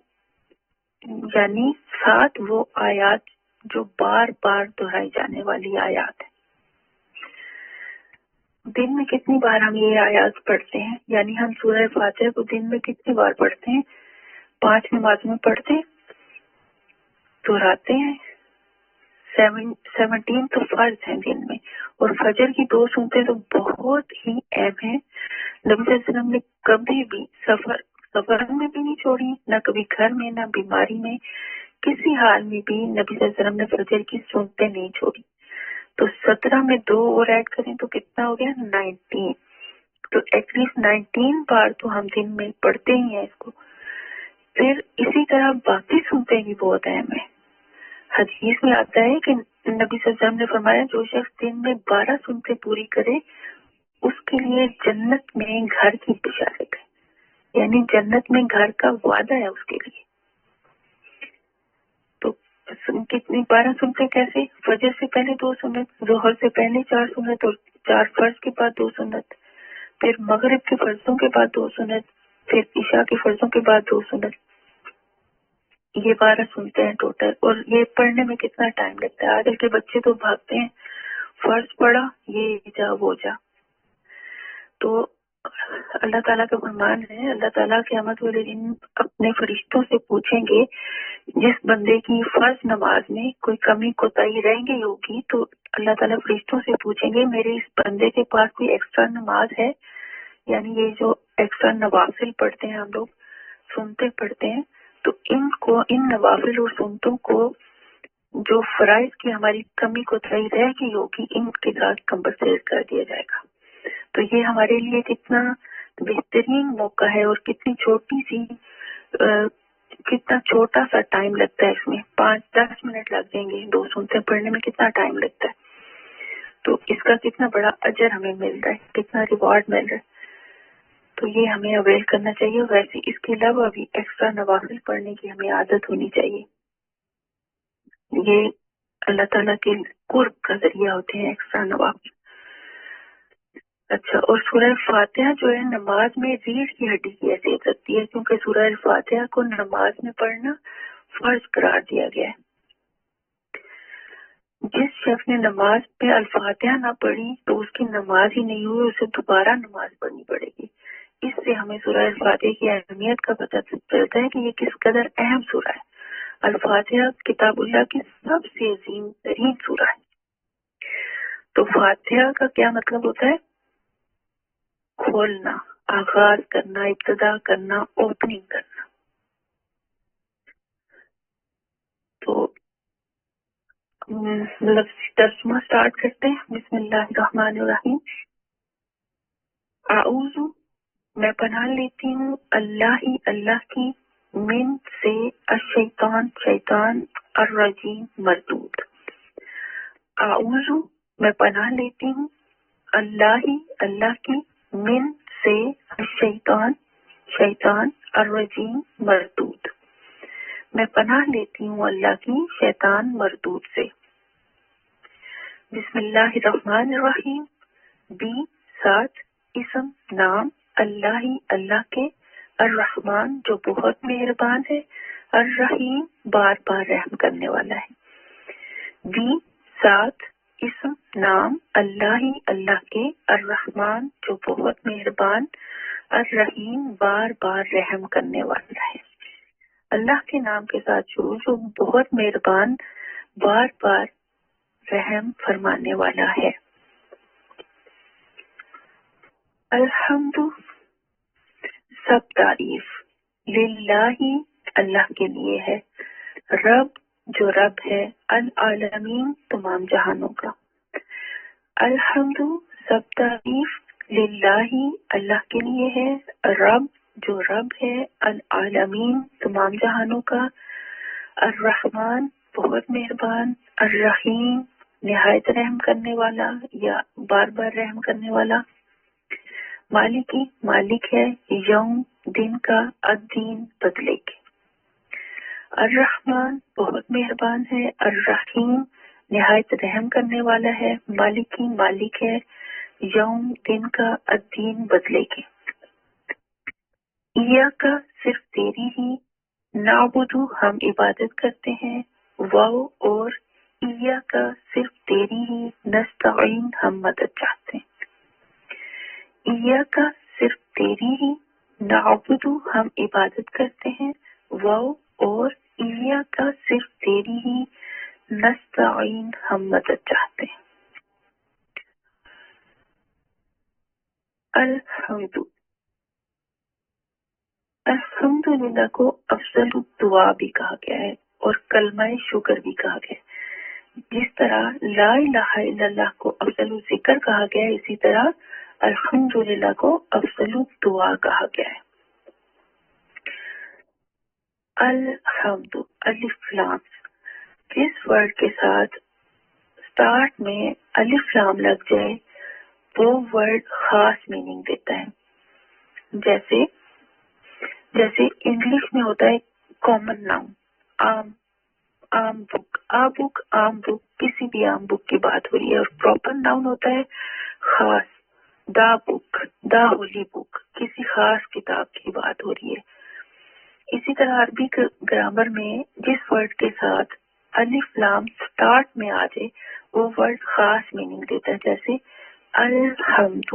یعنی 7 وہ آیات جو بار بار دہرائی جانے والی آیات ہیں۔ دن میں کتنی بار ہم یہ آیات پڑھتے ہیں؟ یعنی ہم سورہ فاتحہ کو دن میں کتنی بار پڑھتے ہیں؟ 5 نمازوں میں پڑھتے تو راتیں ہیں 17 تو فرض ہیں دن میں، اور فجر کی 2 سنتیں تو بہت ہی اہم ہیں۔ نبی صلی اللہ علیہ وسلم نے کبھی بھی سفر میں بھی نہیں چھوڑی، نہ کبھی گھر میں، نہ بیماری میں، کسی حال میں بھی نبی صلی اللہ علیہ وسلم نے فجر کی سنتیں نہیں چھوڑی۔ تو 17 میں 2 اور ایڈ کریں تو کتنا ہو گیا 19، تو ایٹ لیسٹ 19 بار تو ہم دن میں پڑھتے ہی ہیں اس کو۔ پھر اسی طرح باقی سنتیں بھی بہت اہم ہیں۔ حدیث میں آتا ہے کہ نبی صلی اللہ علیہ وسلم نے فرمایا جو شخص دن میں 12 سنتیں پوری کرے اس کے لیے جنت میں گھر کی بشارت ہے، یعنی جنت میں گھر کا وعدہ ہے اس کے لیے۔ تو کتنی 12 سنتیں کیسے؟ فجر سے پہلے 2 سنت، ظہر سے پہلے 4 سنت، اور 4 فرض کے بعد 2 سنت، پھر مغرب کے فرضوں کے بعد 2 سنت، پھر عشاء کے فرضوں کے بعد 2 سنت، یہ 12 سنتے ہیں ٹوٹل۔ اور یہ پڑھنے میں کتنا ٹائم لگتا ہے؟ آج کل کے بچے تو بھاگتے ہیں، فرض پڑھا یہ جا وہ جا۔ تو اللہ تعالیٰ کا فرمان ہے، اللہ تعالیٰ قیامت والے دن اپنے فرشتوں سے پوچھیں گے جس بندے کی فرض نماز میں کوئی کمی کوتاہی رہ گئی ہوگی تو اللہ تعالیٰ فرشتوں سے پوچھیں گے میرے اس بندے کے پاس کوئی ایکسٹرا نماز ہے، یعنی یہ جو ایکسٹرا نوافل پڑھتے ہیں ہم لوگ، سنتے پڑھتے ہیں، تو ان نوافل اور سنتوں کو جو فرائض کی ہماری کمی کوتاہی رہ گئی ہوگی ان کے ساتھ کمپنسیٹ کر دیا جائے گا۔ تو یہ ہمارے لیے کتنا بہترین موقع ہے، اور کتنا چھوٹا سا ٹائم لگتا ہے اس میں، 5-10 منٹ لگ جائیں گے 2 سنتے پڑھنے میں، کتنا ٹائم لگتا ہے، تو اس کا کتنا بڑا اجر ہمیں مل رہا ہے، کتنا ریوارڈ مل رہا ہے۔ تو یہ ہمیں اویل کرنا چاہیے۔ ویسے اس کے علاوہ بھی ایکسٹرا نوافل پڑھنے کی ہمیں عادت ہونی چاہیے، یہ اللہ تعالیٰ کے قرب کا ذریعہ ہوتے ہیں ایکسٹرا نوافل۔ اچھا، اور سورہ فاتحہ جو ہے نماز میں ریڑھ کی ہڈی کی حیثیت رکھتی ہے، کیونکہ سورہ فاتحہ کو نماز میں پڑھنا فرض قرار دیا گیا ہے۔ جس شخص نے نماز میں الفاتحہ نہ پڑھی تو اس کی نماز ہی نہیں ہوئی، اسے دوبارہ نماز پڑھنی پڑے گی۔ اس سے ہمیں سورہ الفاتحہ کی اہمیت کا پتہ چلتا ہے کہ یہ کس قدر اہم سورہ ہے۔ الفاتحہ کتاب اللہ کی سب سے عظیم ترین سورہ ہے۔ تو فاتحہ کا کیا مطلب ہوتا ہے؟ کھولنا، آغاز کرنا، ابتدا کرنا، اوپننگ کرنا۔ تو ترجمہ سٹارٹ کرتے ہیں۔ بسم اللہ الرحمن الرحیم۔ اعوذ، میں پناہ لیتی ہوں اللہ کی، من سے، الشیطان، شیطان، الرجیم، مردود۔ اعوذ، میں پناہ لیتی ہوں اللہ کی، من سے، الشیطان، شیطان، الرجیم، مردود۔ میں پناہ لیتی ہوں اللہ کی شیطان مردود سے۔ بسم اللہ الرحمن الرحیم۔ بھی، ساتھ، اسم، نام، اللہ کے، الرحمن جو بہت مہربان ہے، الرحیم بار بار رحم کرنے والا ہے۔ بھی، ساتھ، اسم، نام، اللہ کے، الرحمن جو بہت مہربان، الرحیم بار بار رحم کرنے والا ہے۔ اللہ کے نام کے ساتھ شروع جو بہت مہربان، بار بار رحم فرمانے والا ہے۔ الحمد، سب تعریف، للہ، اللہ کے لیے ہے، رب جو رب ہے، العالمین تمام جہانوں کا۔ الحمد، سب تعریف، للہ، اللہ کے لیے ہے، رب جو رب ہے، العالمین تمام جہانوں کا، الرحمن بہت مہربان، الرحیم نہایت رحم کرنے والا یا بار بار رحم کرنے والا۔ مالکی، مالک ہے، یوم دن کا، الدین بدلے کے۔ الرحمن بہت مہربان ہے، الرحیم نہایت رحم کرنے والا ہے، مالکی مالک ہے، یوم دن کا، الدین بدلے کے۔ ایاک صرف تیری ہی، نعبد ہم عبادت کرتے ہیں، واو اور ایاک صرف تیری ہی، نستعین ہم مدد چاہتے ہیں۔ ایاک صرف تیری ہی، نعبد ہم عبادت کرتے ہیں، وہ اور ایاک کا صرف تیری ہی نستعین ہم مدد چاہتے ہیں. الحمدللہ کو افضل دعا بھی کہا گیا ہے اور کلمہ شکر بھی کہا گیا ہے. جس طرح لا الہ الا اللہ کو افضل ذکر کہا گیا ہے، اسی طرح الحمدللہ کو افضل دعا کہا گیا ہے. الحمد الف لام، جس ورڈ کے ساتھ سٹارٹ میں الف لام لگ جائے وہ ورڈ خاص میننگ دیتا ہے. جیسے انگلش میں ہوتا ہے کامن ناؤن، عام بک، عام بک، کسی بھی عام بک کی بات ہو رہی ہے. اور پراپر ناؤن ہوتا ہے خاص، دا بک، دا ہولی بک، کسی خاص کتاب کی بات ہو رہی ہے. اسی طرح عربی گرامر میں جس ورڈ کے ساتھ الف لام سٹارٹ میں آ جائے وہ ورڈ خاص میننگ دیتا ہے. جیسے الحمد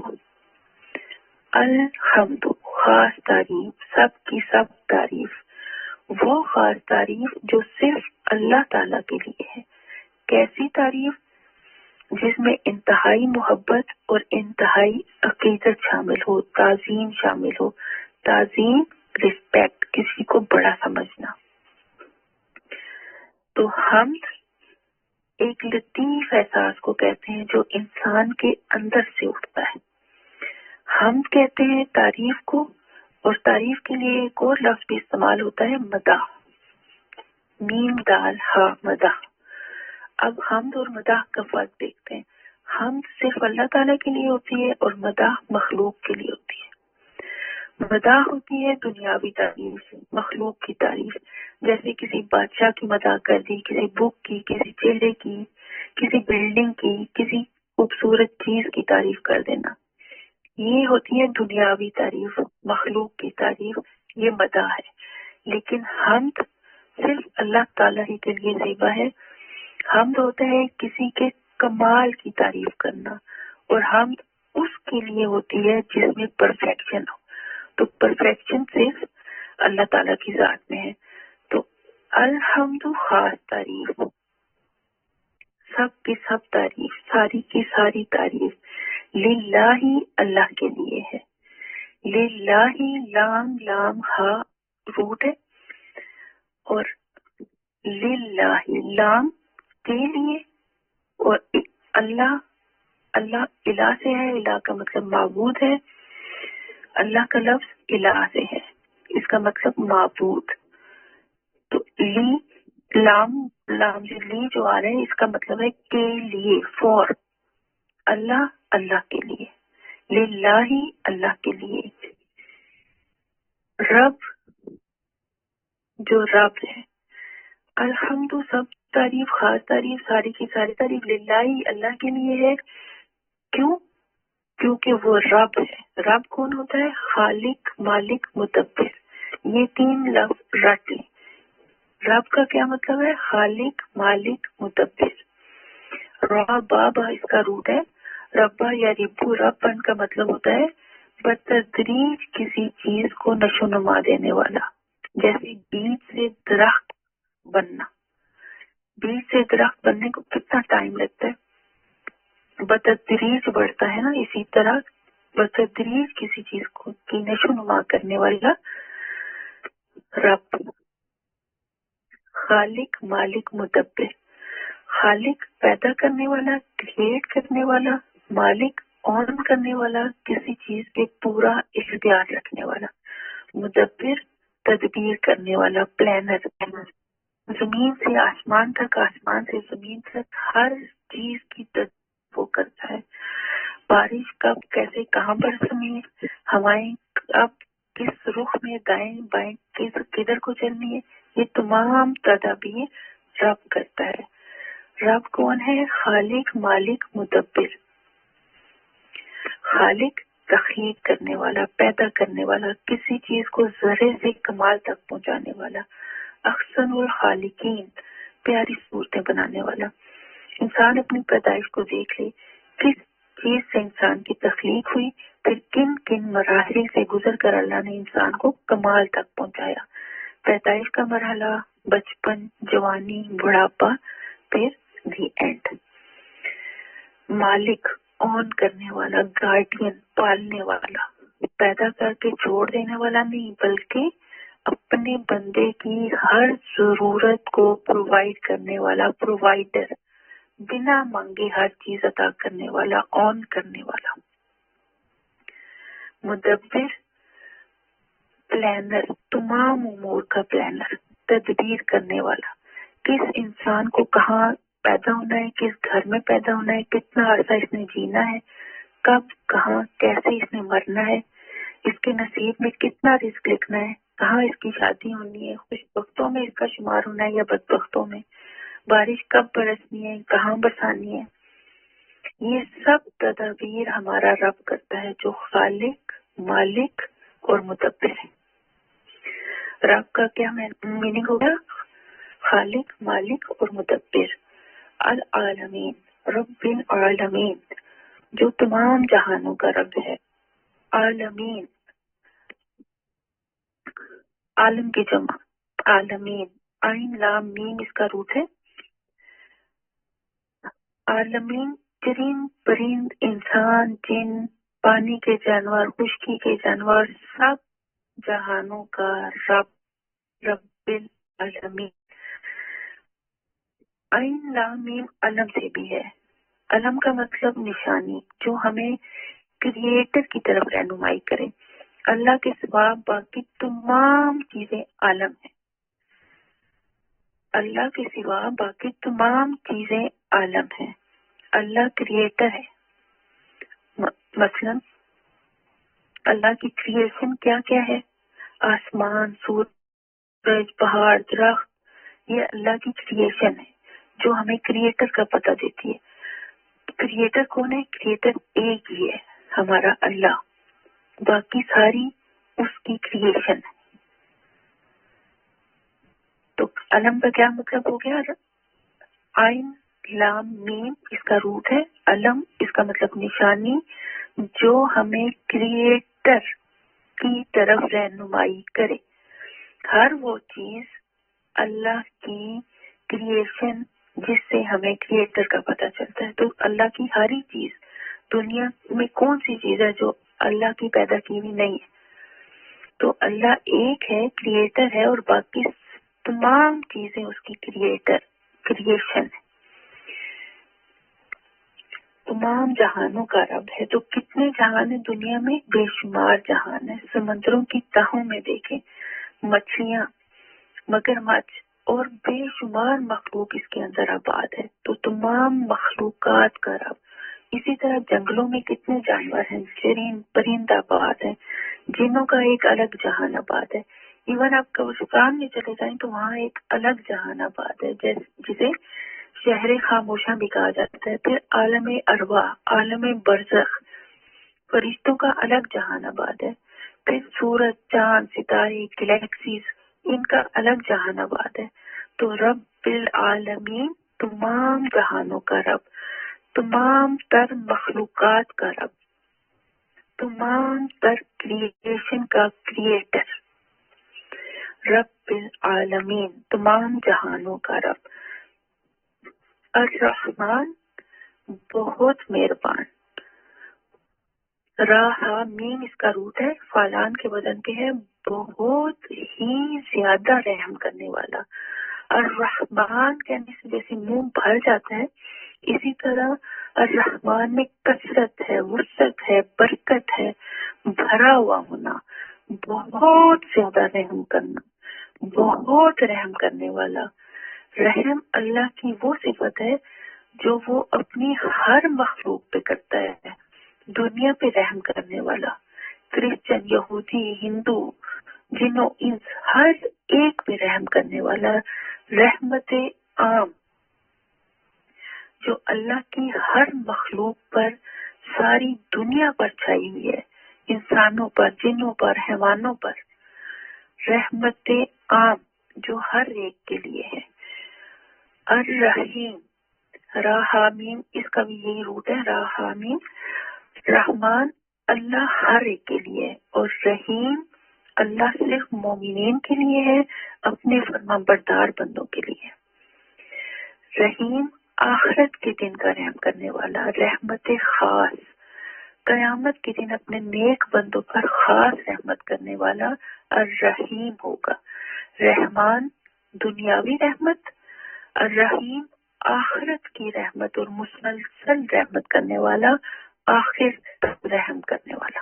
خاص تعریف، سب کی سب تعریف، وہ خاص تعریف جو صرف اللہ تعالیٰ کے لیے ہے. کیسی تعریف؟ جس میں انتہائی محبت اور انتہائی عقیدت شامل ہو، تعظیم شامل ہو. تعظیم، رسپیکٹ، کسی کو بڑا سمجھنا. تو حمد ایک لطیف احساس کو کہتے ہیں جو انسان کے اندر سے اٹھتا ہے. حمد کہتے ہیں تعریف کو، اور تعریف کے لیے ایک اور لفظ بھی استعمال ہوتا ہے مدح، میم دال ہا مدح. اب حمد اور مدح کا فرق دیکھتے ہیں. حمد صرف اللہ تعالیٰ کے لیے ہوتی ہے اور مدح مخلوق کے لیے ہوتی ہے. مدح ہوتی ہے دنیاوی تعریف، مخلوق کی تعریف، جیسے کسی بادشاہ کی مدح کر دی، کسی بک کی، کسی چہرے کی، کسی بلڈنگ کی، کسی خوبصورت چیز کی تعریف کر دینا. یہ ہوتی ہے دنیاوی تعریف، مخلوق کی تعریف، یہ مدح ہے. لیکن حمد صرف اللہ تعالیٰ ہی کے لیے زیبا ہے. حمد ہوتا ہے کسی کے کمال کی تعریف کرنا، اور حمد اس کے لیے ہوتی ہے جس میں پرفیکشن ہو. تو پرفیکشن صرف اللہ تعالیٰ کی ذات میں ہے. تو الحمد خاص تعریف، سب کی سب تعریف، ساری کی ساری تعریف للہ اللہ کے لیے ہے. للہ لام ہا روٹ ہے، اور للہ لام کے لیے، اور اللہ الہ سے ہے. الہ کا مطلب معبود ہے. اللہ کا لفظ الہ سے ہے، اس کا مطلب معبود. تو لام جو آ رہا ہے اس کا مطلب ہے کے لیے، فور. اللہ کے لیے، للہ اللہ کے لیے. رب جو رب ہے. الحمد سب تعریف، خاص تعریف، ساری کی ساری تعریف للہ اللہ کے لیے ہے. کیوں؟ کیونکہ وہ رب ہے. رب کون ہوتا ہے؟ خالق، مالک، مدبر. یہ تین لفظ رٹ لیں. رب کا کیا مطلب ہے؟ خالق، مالک، مدبر. ربا اس کا روٹ ہے. ربا یا ربو، رب بن کا مطلب ہوتا ہے بتدریج کسی چیز کو نشو نما دینے والا. جیسے بیج سے درخت بننا. بیج سے درخت بننے کو کتنا ٹائم لگتا ہے؟ بتدریج بڑھتا ہے نا. اسی طرح بتدریج کسی چیز کو کی نشو نما کرنے والا رب. خالق، مالک، مدبر. خالق پیدا کرنے والا، کریٹ کرنے والا. مالک اون کرنے والا، کسی چیز پہ پورا اختیار رکھنے والا. مدبر تدبیر کرنے والا، پلانر. زمین سے آسمان تک، آسمان سے زمین تک ہر چیز کی تدبیر وہ کرتا ہے. بارش کب، کیسے، کہاں برسنی ہے، ہوائیں اب کس رخ میں، دائیں بائیں کدھر کو چلنی ہے، یہ تمام تدابیر رب کرتا ہے. رب کون ہے؟ خالق، مالک، مدبر. خالق تخلیق کرنے والا، پیدا کرنے والا، کسی چیز کو ذرے سے کمال تک پہنچانے والا. احسن الخالقین، پیاری صورتیں بنانے والا. انسان اپنی پیدائش کو دیکھ لے، کس چیز سے انسان کی تخلیق ہوئی، پھر کن کن مراحل سے گزر کر اللہ نے انسان کو کمال تک پہنچایا. پیدائش کا مرحلہ، بچپن، جوانی، بڑھاپا، پھر دی اینڈ۔ مالک، اون کرنے والا، گارڈین، پالنے والا، پیدا کر کے چھوڑ دینے والا نہیں، بلکہ اپنے بندے کی ہر ضرورت کو پرووائڈ کرنے والا، پرووائڈر، بنا مانگے ہر چیز عطا کرنے والا، اون کرنے والا۔ مدبر، پلانر، تمام امور کا پلانر، تدبیر کرنے والا، کس انسان کو کہاں پیدا ہونا ہے، کس گھر میں پیدا ہونا ہے، کتنا عرصہ اس نے جینا ہے، کب، کہاں، کیسے اس نے مرنا ہے، اس کے نصیب میں کتنا رزق لکھنا ہے، کہاں اس کی شادی ہونی ہے، خوش بختوں میں اس کا شمار ہونا ہے یا بدبختوں میں، بارش کب برسنی ہے، کہاں برسانی ہے، یہ سب تدابیر ہمارا رب کرتا ہے، جو خالق، مالک اور مدبر ہے۔ رب کا کیا میننگ ہوگا؟ خالق، مالک اور مدبر۔ العالمین، رب العالمین، جو تمام جہانوں کا رب ہے۔ عالمین، عالم کی جمع، عالمین، عین لام میم اس کا روٹ ہے۔ عالمین، چرند پرند، انسان، جن، پانی کے جانور، خشکی کے جانور، سب جہانوں کا رب، رب العالمین۔ عین لام میم علم سے بھی ہے۔ علم کا مطلب نشانی، جو ہمیں کریٹر کی طرف رہنمائی کرے۔ اللہ کے سوا باقی تمام چیزیں عالم ہیں۔ اللہ کے سوا باقی تمام چیزیں عالم ہیں۔ اللہ کریٹر ہے۔ مثلا اللہ کی کریشن کیا کیا ہے؟ آسمان، سورج، پہاڑ، درخت، یہ اللہ کی کریشن ہے جو ہمیں کریٹر کا پتہ دیتی ہے۔ کریٹر کون ہے؟ کریٹر ایک ہی ہے، ہمارا اللہ، باقی ساری اس کی کریشن ہے۔ تو علم کا کیا مطلب ہو گیا؟ عین لام میم اس کا روٹ ہے، علم اس کا مطلب نشانی، جو ہمیں کریٹر کی طرف رہنمائی کرے۔ ہر وہ چیز اللہ کی کریشن جس سے ہمیں کریٹر کا پتہ چلتا ہے۔ تو اللہ کی ہر ہی چیز، دنیا میں کون سی چیز ہے جو اللہ کی پیدا کی ہوئی نہیں ہے؟ تو اللہ ایک ہے، کریٹر ہے، اور باقی تمام چیزیں اس کی کریشن ہے۔ تمام جہانوں کا رب ہے۔ تو کتنے جہان ہیں دنیا میں؟ بے شمار جہان ہیں۔ سمندروں کی تہوں میں دیکھیں، مچھلیاں، مگرمچھ اور بے شمار مخلوق اس کے اندر آباد ہے۔ تو تمام مخلوقات کا رب۔ اسی طرح جنگلوں میں کتنے جانور ہیں، چرند پرند آباد ہیں، جنوں کا ایک الگ جہان آباد ہے۔ ایون آپ قبرستان میں چلے جائیں تو وہاں ایک الگ جہان آباد ہے، جسے شہر خاموشاں بھی کہا جاتا ہے۔ پھر عالم ارواح، عالم برزخ، فرشتوں کا الگ جہان آباد ہے۔ پھر سورج، چاند، ستارے، گلیکسیز، ان کا الگ جہان آباد ہے۔ تو رب العالمین، تمام جہانوں کا رب، تمام تر مخلوقات کا رب، تمام تر کریشن کا کریٹر، رب العالمین، تمام جہانوں کا رب۔ الرحمن، بہت مہربان۔ راہ میم اس کا روٹ ہے، فالان کے وزن پہ ہے، بہت ہی زیادہ رحم کرنے والا۔ الرحمن کہنے سے جیسے منہ بھر جاتا ہے، اسی طرح الرحمن میں کثرت ہے، وسعت ہے، برکت ہے، بھرا ہوا ہونا، بہت زیادہ رحم کرنا، بہت رحم کرنے والا۔ رحم اللہ کی وہ صفت ہے جو وہ اپنی ہر مخلوق پہ کرتا ہے۔ دنیا پہ رحم کرنے والا، کرسچن، یہودی، ہندو، جنوں، انس، ہر ایک پہ رحم کرنے والا۔ رحمت عام جو اللہ کی ہر مخلوق پر، ساری دنیا پر چھائی ہوئی ہے، انسانوں پر، جنوں پر، حیوانوں پر۔ رحمت عام جو ہر ایک کے لیے ہے۔ الرحیم، راحمین اس کا بھی یہی روٹ ہے، راحمین۔ رحمان اللہ ہر ایک کے لیے ہے، اور رحیم اللہ صرف مومنین کے لیے ہے، اپنے فرما بردار بندوں کے لیے۔ رحیم آخرت کے دن کا رحم کرنے والا، رحمت خاص قیامت کے دن اپنے نیک بندوں پر خاص رحمت کرنے والا الرحیم ہوگا۔ رحمان دنیاوی رحمت، الرحیم آخرت کی رحمت اور مسلسل رحمت کرنے والا، آخر تک رحم کرنے والا۔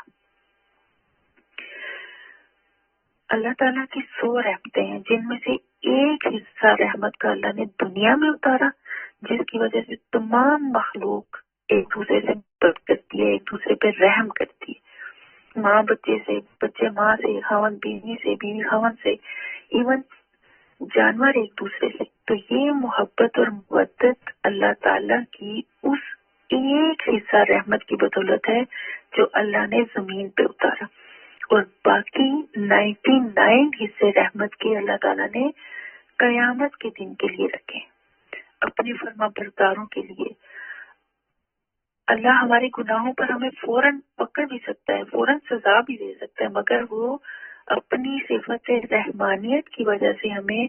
اللہ تعالیٰ کی 100 رحمتیں ہیں، جن میں سے ایک حصہ رحمت کا اللہ نے دنیا میں اتارا، جس کی وجہ سے تمام مخلوق ایک دوسرے سے محبت کرتی ہے، ایک دوسرے پہ رحم کرتی ہے، ماں بچے سے، بچے ماں سے، خاوند بیوی سے، بیوی خاوند سے، ایون جانور ایک دوسرے سے۔ تو یہ محبت اور مودت اللہ تعالیٰ کی اس ایک حصہ رحمت کی بدولت ہے جو اللہ نے زمین پہ اتارا، اور باقی 99 حصے رحمت کے اللہ تعالیٰ نے قیامت کے دن کے لیے رکھے، اپنے فرما برداروں کے لیے۔ اللہ ہمارے گناہوں پر ہمیں فوراً پکڑ بھی سکتا ہے، فوراً سزا بھی دے سکتا ہے، مگر وہ اپنی صفت رحمانیت کی وجہ سے ہمیں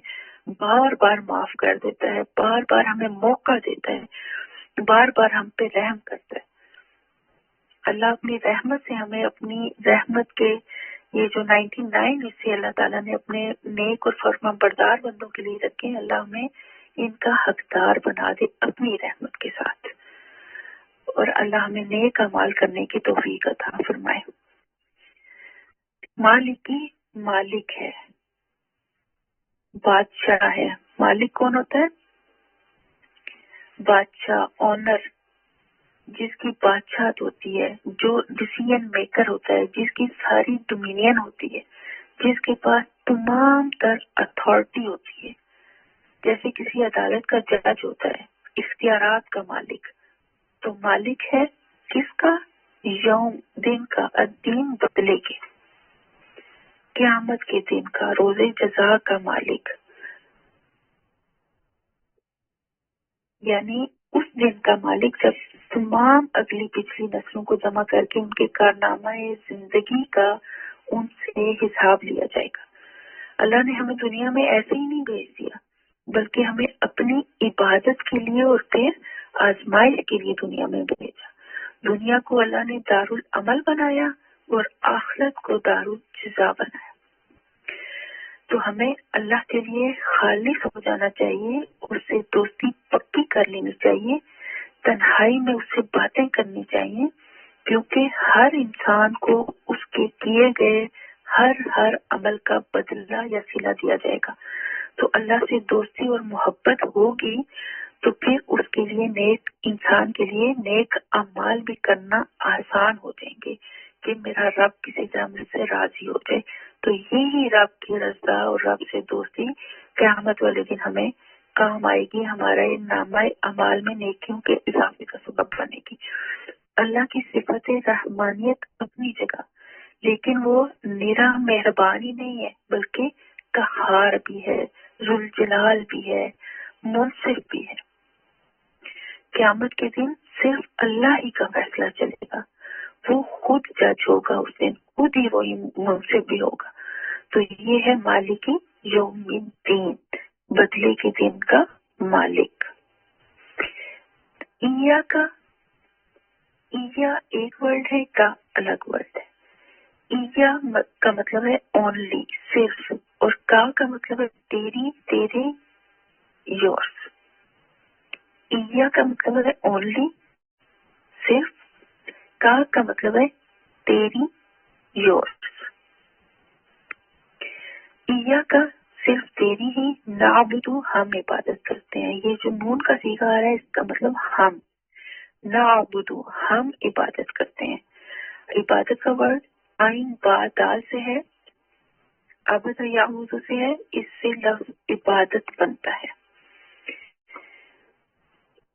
بار بار معاف کر دیتا ہے، بار بار ہمیں موقع دیتا ہے، بار بار ہم پہ رحم کرتا ہے۔ اللہ اپنی رحمت سے ہمیں اپنی رحمت کے یہ جو 99 حصے اللہ تعالیٰ نے اپنے نیک اور فرما بردار بندوں کے لیے رکھے ہیں، اللہ ہمیں ان کا حقدار بنا دے اپنی رحمت کے ساتھ، اور اللہ ہمیں نیک اعمال کرنے کی توفیق عطا فرمائے۔ مالکی مالک ہے، بادشاہ ہے۔ مالک کون ہوتا ہے؟ بادشاہ، آنر، جس کی بادشاہت ہوتی ہے، جو ڈیسیژن میکر ہوتا ہے، جس کی ساری ڈومینین ہوتی ہے، جس کے پاس تمام تر اتھارٹی ہوتی ہے، جیسے کسی عدالت کا جج ہوتا ہے، اختیارات کا مالک۔ تو مالک ہے کس کا؟ یوم، دن کا، الدین بدلے کے، قیامت کے دن کا، روز جزا کا مالک، یعنی اس دن کا مالک جب تمام اگلی پچھلی نسلوں کو جمع کر کے ان کے کارنامہ زندگی کا ان سے حساب لیا جائے گا۔ اللہ نے ہمیں دنیا میں ایسے ہی نہیں بھیج دیا، بلکہ ہمیں اپنی عبادت کے لیے اور پھر آزمائش کے لیے دنیا میں بھیجا۔ دنیا کو اللہ نے دارالعمل بنایا اور آخرت کو دارالجزا بنایا۔ تو ہمیں اللہ کے لیے خالص ہو جانا چاہیے، اس سے دوستی پکی کر لینی چاہیے، تنہائی میں اس سے باتیں کرنی چاہیے، کیونکہ ہر انسان کو اس کے کیے گئے ہر عمل کا بدلہ یا صلہ دیا جائے گا۔ تو اللہ سے دوستی اور محبت ہوگی تو پھر اس کے لیے نیک انسان کے لیے نیک اعمال بھی کرنا آسان ہو جائیں گے کہ میرا رب کسی طرح مجھ سے راضی ہو جائے۔ تو یہی رب کی رضا اور رب سے دوستی قیامت والے دن ہمیں کام آئے گی، ہمارے نامہ اعمال میں نیکیوں کے اضافے کا سبب بنے گی۔ اللہ کی صفت رحمانیت اپنی جگہ، لیکن وہ نرا مہربان ہی نہیں ہے، بلکہ قہار بھی ہے، ذوالجلال بھی ہے، منصف بھی ہے۔ قیامت کے دن صرف اللہ ہی کا فیصلہ چلے گا، وہ خود جج ہوگا اس دن، خود ہی وہی منصف بھی ہوگا۔ تو یہ ہے مالک یوم الدین، بدلے کے دن کا مالک۔ ایا کا، ایا ایک ورڈ ہے، کا الگ ورڈ ہے۔ ایا کا مطلب ہے اونلی، صرف، اور کا مطلب ہے تیری، تیرے، یورس۔ ایا کا مطلب ہے اونلی، صرف، کا مطلب ہے تیری، یورس۔ ایا کا صرف تیری ہی، نعبدو ہم عبادت کرتے ہیں۔ یہ جو نون کا صیغہ آ رہا ہے اس کا مطلب ہم، نعبدو ہم عبادت کرتے ہیں۔ عبادت کا ورڈ عین با دال سے ہے، عبد یعبد سے ہے، اس سے لفظ عبادت بنتا ہے۔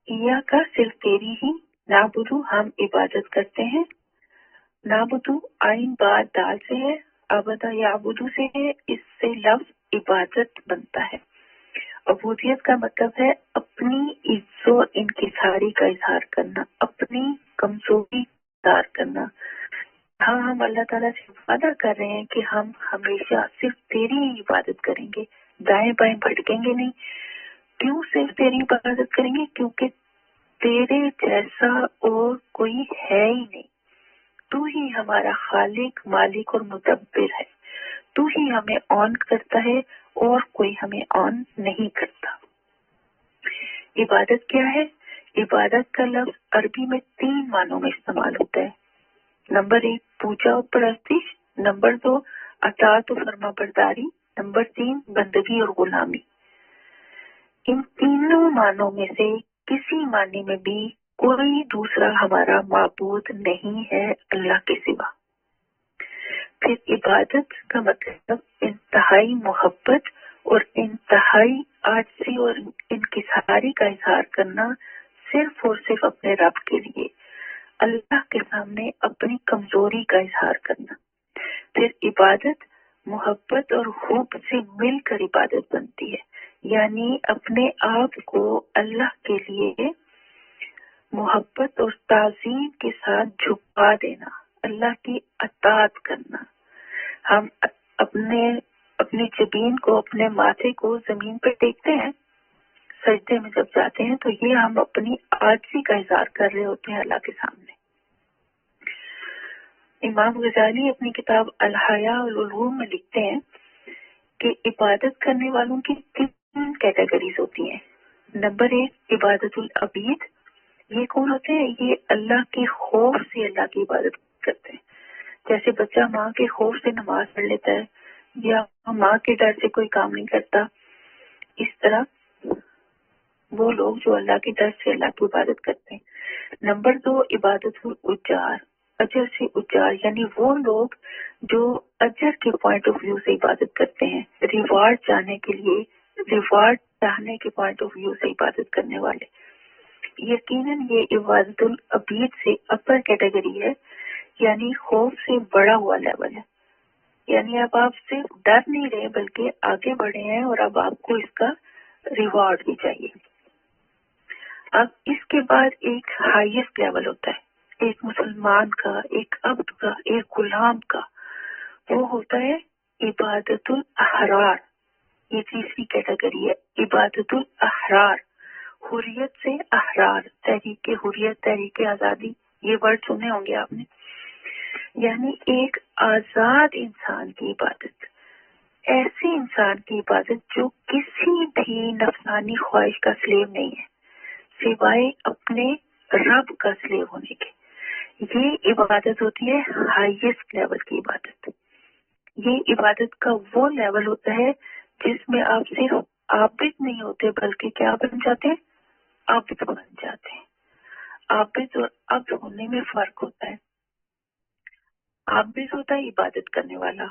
ایا کا صرف تیری ہی، نعبدو ہم عبادت کرتے ہیں۔ نعبدو عین با دال سے ہے، عبد یعبد سے ہے، اس سے لفظ عبادت بنتا ہے۔ عبودیت کا مطلب ہے اپنی عزت و انکساری کا اظہار کرنا، اپنی کمزوری کا اظہار کرنا، ہاں ہم اللہ تعالیٰ سے وعدہ کر رہے ہیں کہ ہم ہمیشہ صرف تیری ہی عبادت کریں گے، دائیں بائیں بھٹکیں گے نہیں۔ کیوں صرف تیری عبادت کریں گے؟ کیونکہ تیرے جیسا اور کوئی ہے ہی نہیں، تو ہی ہمارا خالق، مالک اور مدبر ہے، تو ہی ہمیں آن کرتا ہے اور کوئی ہمیں آن نہیں کرتا۔ عبادت کیا ہے؟ عبادت کا لفظ عربی میں 3 معنوں میں استعمال ہوتا ہے۔ نمبر 1 پوجا و پرستش، نمبر 2 اطاعت و فرما برداری، نمبر 3 بندگی اور غلامی۔ ان تینوں معنوں میں سے کسی معنی میں بھی کوئی دوسرا ہمارا معبود نہیں ہے اللہ کے سوا۔ پھر عبادت کا مطلب انتہائی محبت اور انتہائی عاجزی اور انکساری کا اظہار کرنا، صرف اور صرف اپنے رب کے لیے، اللہ کے سامنے اپنی کمزوری کا اظہار کرنا۔ پھر عبادت محبت اور حب سے مل کر عبادت بنتی ہے، یعنی اپنے آپ کو اللہ کے لیے محبت اور تعظیم کے ساتھ جھکا دینا، اللہ کی اطاعت کرنا۔ ہم اپنی جبین کو، اپنے ماتھے کو زمین پر ٹیکتے ہیں سجدے میں جب جاتے ہیں، تو یہ ہم اپنی عاجزی کا اظہار کر رہے ہوتے ہیں اللہ کے سامنے۔ امام غزالی اپنی کتاب الحیاء العلوم میں لکھتے ہیں کہ عبادت کرنے والوں کی 3 کیٹیگریز ہوتی ہیں۔ نمبر 1 عبادت العبید، یہ کون ہوتے ہیں؟ یہ اللہ کے خوف سے اللہ کی عبادت کرتے ہیں، جیسے بچہ ماں کے خوف سے نماز پڑھ لیتا ہے یا ماں کے ڈر سے کوئی کام نہیں کرتا، اس طرح وہ لوگ جو اللہ کے ڈر سے اللہ کی عبادت کرتے ہیں۔ نمبر 2 عبادت الاجار، اجر سے اجار، یعنی وہ لوگ جو اجر کے پوائنٹ آف ویو سے عبادت کرتے ہیں، ریوارڈ چاہنے کے لیے، ریوارڈ چاہنے کے پوائنٹ آف ویو سے عبادت کرنے والے۔ یقیناً یہ عبادت العبید سے اپر کیٹیگری ہے، یعنی خوف سے بڑا ہوا لیول ہے، یعنی اب آپ صرف ڈر نہیں رہے بلکہ آگے بڑھے ہیں اور اب آپ کو اس کا ریوارڈ بھی چاہیے۔ اب اس کے بعد ایک ہائیسٹ لیول ہوتا ہے، ایک مسلمان کا، ایک عبد کا، ایک غلام کا، وہ ہوتا ہے عبادت الاحرار۔ یہ تیسری کیٹیگری ہے، عبادت الاحرار، حریت سے احرار، تحریک حریت، تحریک آزادی، یہ ورڈ سنے ہوں گے آپ نے، یعنی ایک آزاد انسان کی عبادت، ایسے انسان کی عبادت جو کسی بھی نفسانی خواہش کا سلیو نہیں ہے سوائے اپنے رب کا سلیو ہونے کے۔ یہ عبادت ہوتی ہے ہائیسٹ لیول کی عبادت۔ یہ عبادت کا وہ لیول ہوتا ہے جس میں آپ صرف عابد نہیں ہوتے بلکہ کیا بن جاتے ہیں؟ عبد بن جاتے ہیں۔ عابد اور عبد ہونے میں فرق ہوتا ہے۔ عابد ہوتا ہے عبادت کرنے والا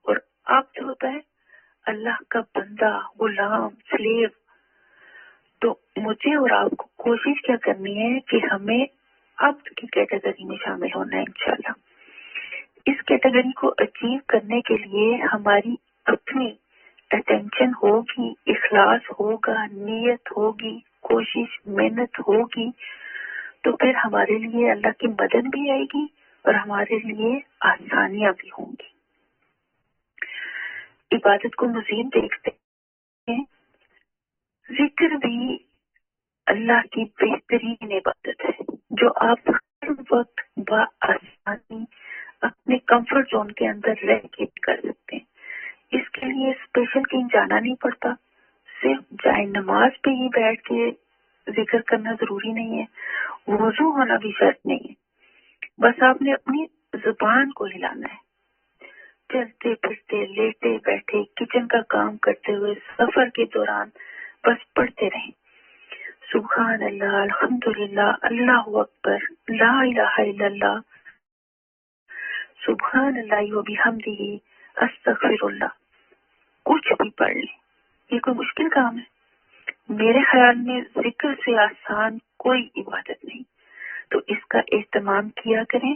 اور عبد ہوتا ہے اللہ کا بندہ، غلام، سلیو۔ تو مجھے اور آپ کو کوشش کیا کرنی ہے کہ ہمیں عبد کی کیٹیگری میں شامل ہونا ہے انشاءاللہ۔ اس کیٹیگری کو اچیو کرنے کے لیے ہماری اپنی اٹینشن ہوگی، اخلاص ہوگا، نیت ہوگی، کوشش محنت ہوگی، تو پھر ہمارے لیے اللہ کی مدد بھی آئے گی اور ہمارے لیے آسانیاں بھی ہوں گی۔ عبادت کو مزید دیکھتے ہیں، ذکر بھی اللہ کی بہترین عبادت ہے جو آپ ہر وقت بآسانی اپنے کمفرٹ زون کے اندر رہ کے کر سکتے ہیں۔ اس کے لیے اسپیشل کہیں جانا نہیں پڑتا، صرف جائے نماز پہ ہی بیٹھ کے ذکر کرنا ضروری نہیں ہے، وضو ہونا بھی شرط نہیں ہے، بس آپ نے اپنی زبان کو ہلانا ہے، چلتے پھرتے، لیٹے بیٹھے، کچن کا کام کرتے ہوئے، سفر کے دوران بس پڑھتے رہیں، سبحان اللہ، الحمدللہ، اللہ اکبر، لا الہ الا اللہ، سبحان اللہ و بحمدہ، استغفر اللہ، کچھ بھی پڑھ لیں۔ یہ کوئی مشکل کام ہے؟ میرے خیال میں ذکر سے آسان کوئی عبادت نہیں، تو اس کا اہتمام کیا کریں،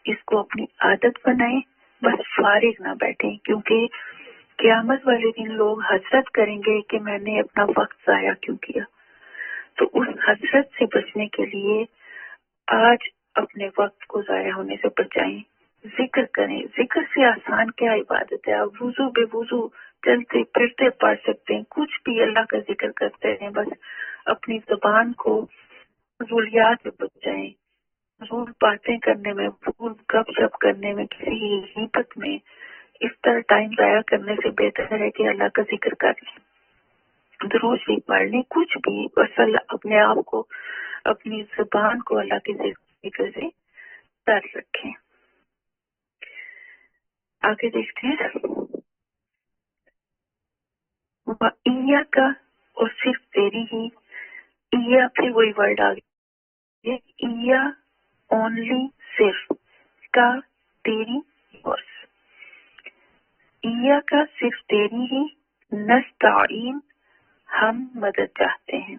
اس کو اپنی عادت بنائیں، بس فارغ نہ بیٹھیں، کیونکہ قیامت والے دن لوگ حسرت کریں گے کہ میں نے اپنا وقت ضائع کیوں کیا۔ تو اس حسرت سے بچنے کے لیے آج اپنے وقت کو ضائع ہونے سے بچائیں، ذکر کریں. ذکر سے آسان کیا عبادت ہے. آپ وضو بے وضو چلتے پھرتے پڑھ سکتے ہیں. کچھ بھی اللہ کا ذکر کرتے ہیں. بس اپنی زبان کو فضولیات میں بچائیں. فضول باتیں کرنے میں، فضول گپ شپ کرنے میں، کسی غیبت میں اس طرح ٹائم ضائع کرنے سے بہتر ہے کہ اللہ کا ذکر کر لیں، درود شریف پڑھ لیں. کچھ بھی بس اللہ اپنے آپ کو، اپنی زبان کو اللہ کے ذکر سے تر رکھیں. آگے دیکھتے ہیں. وَإِيَّاكَ کا اور صرف تیری ہی. ایا پھر وہی ورڈ آ گیا. ایا اونلی صرف، کا تیری یورس. ایا کا صرف تیری ہی. نستعین ہم مدد چاہتے ہیں.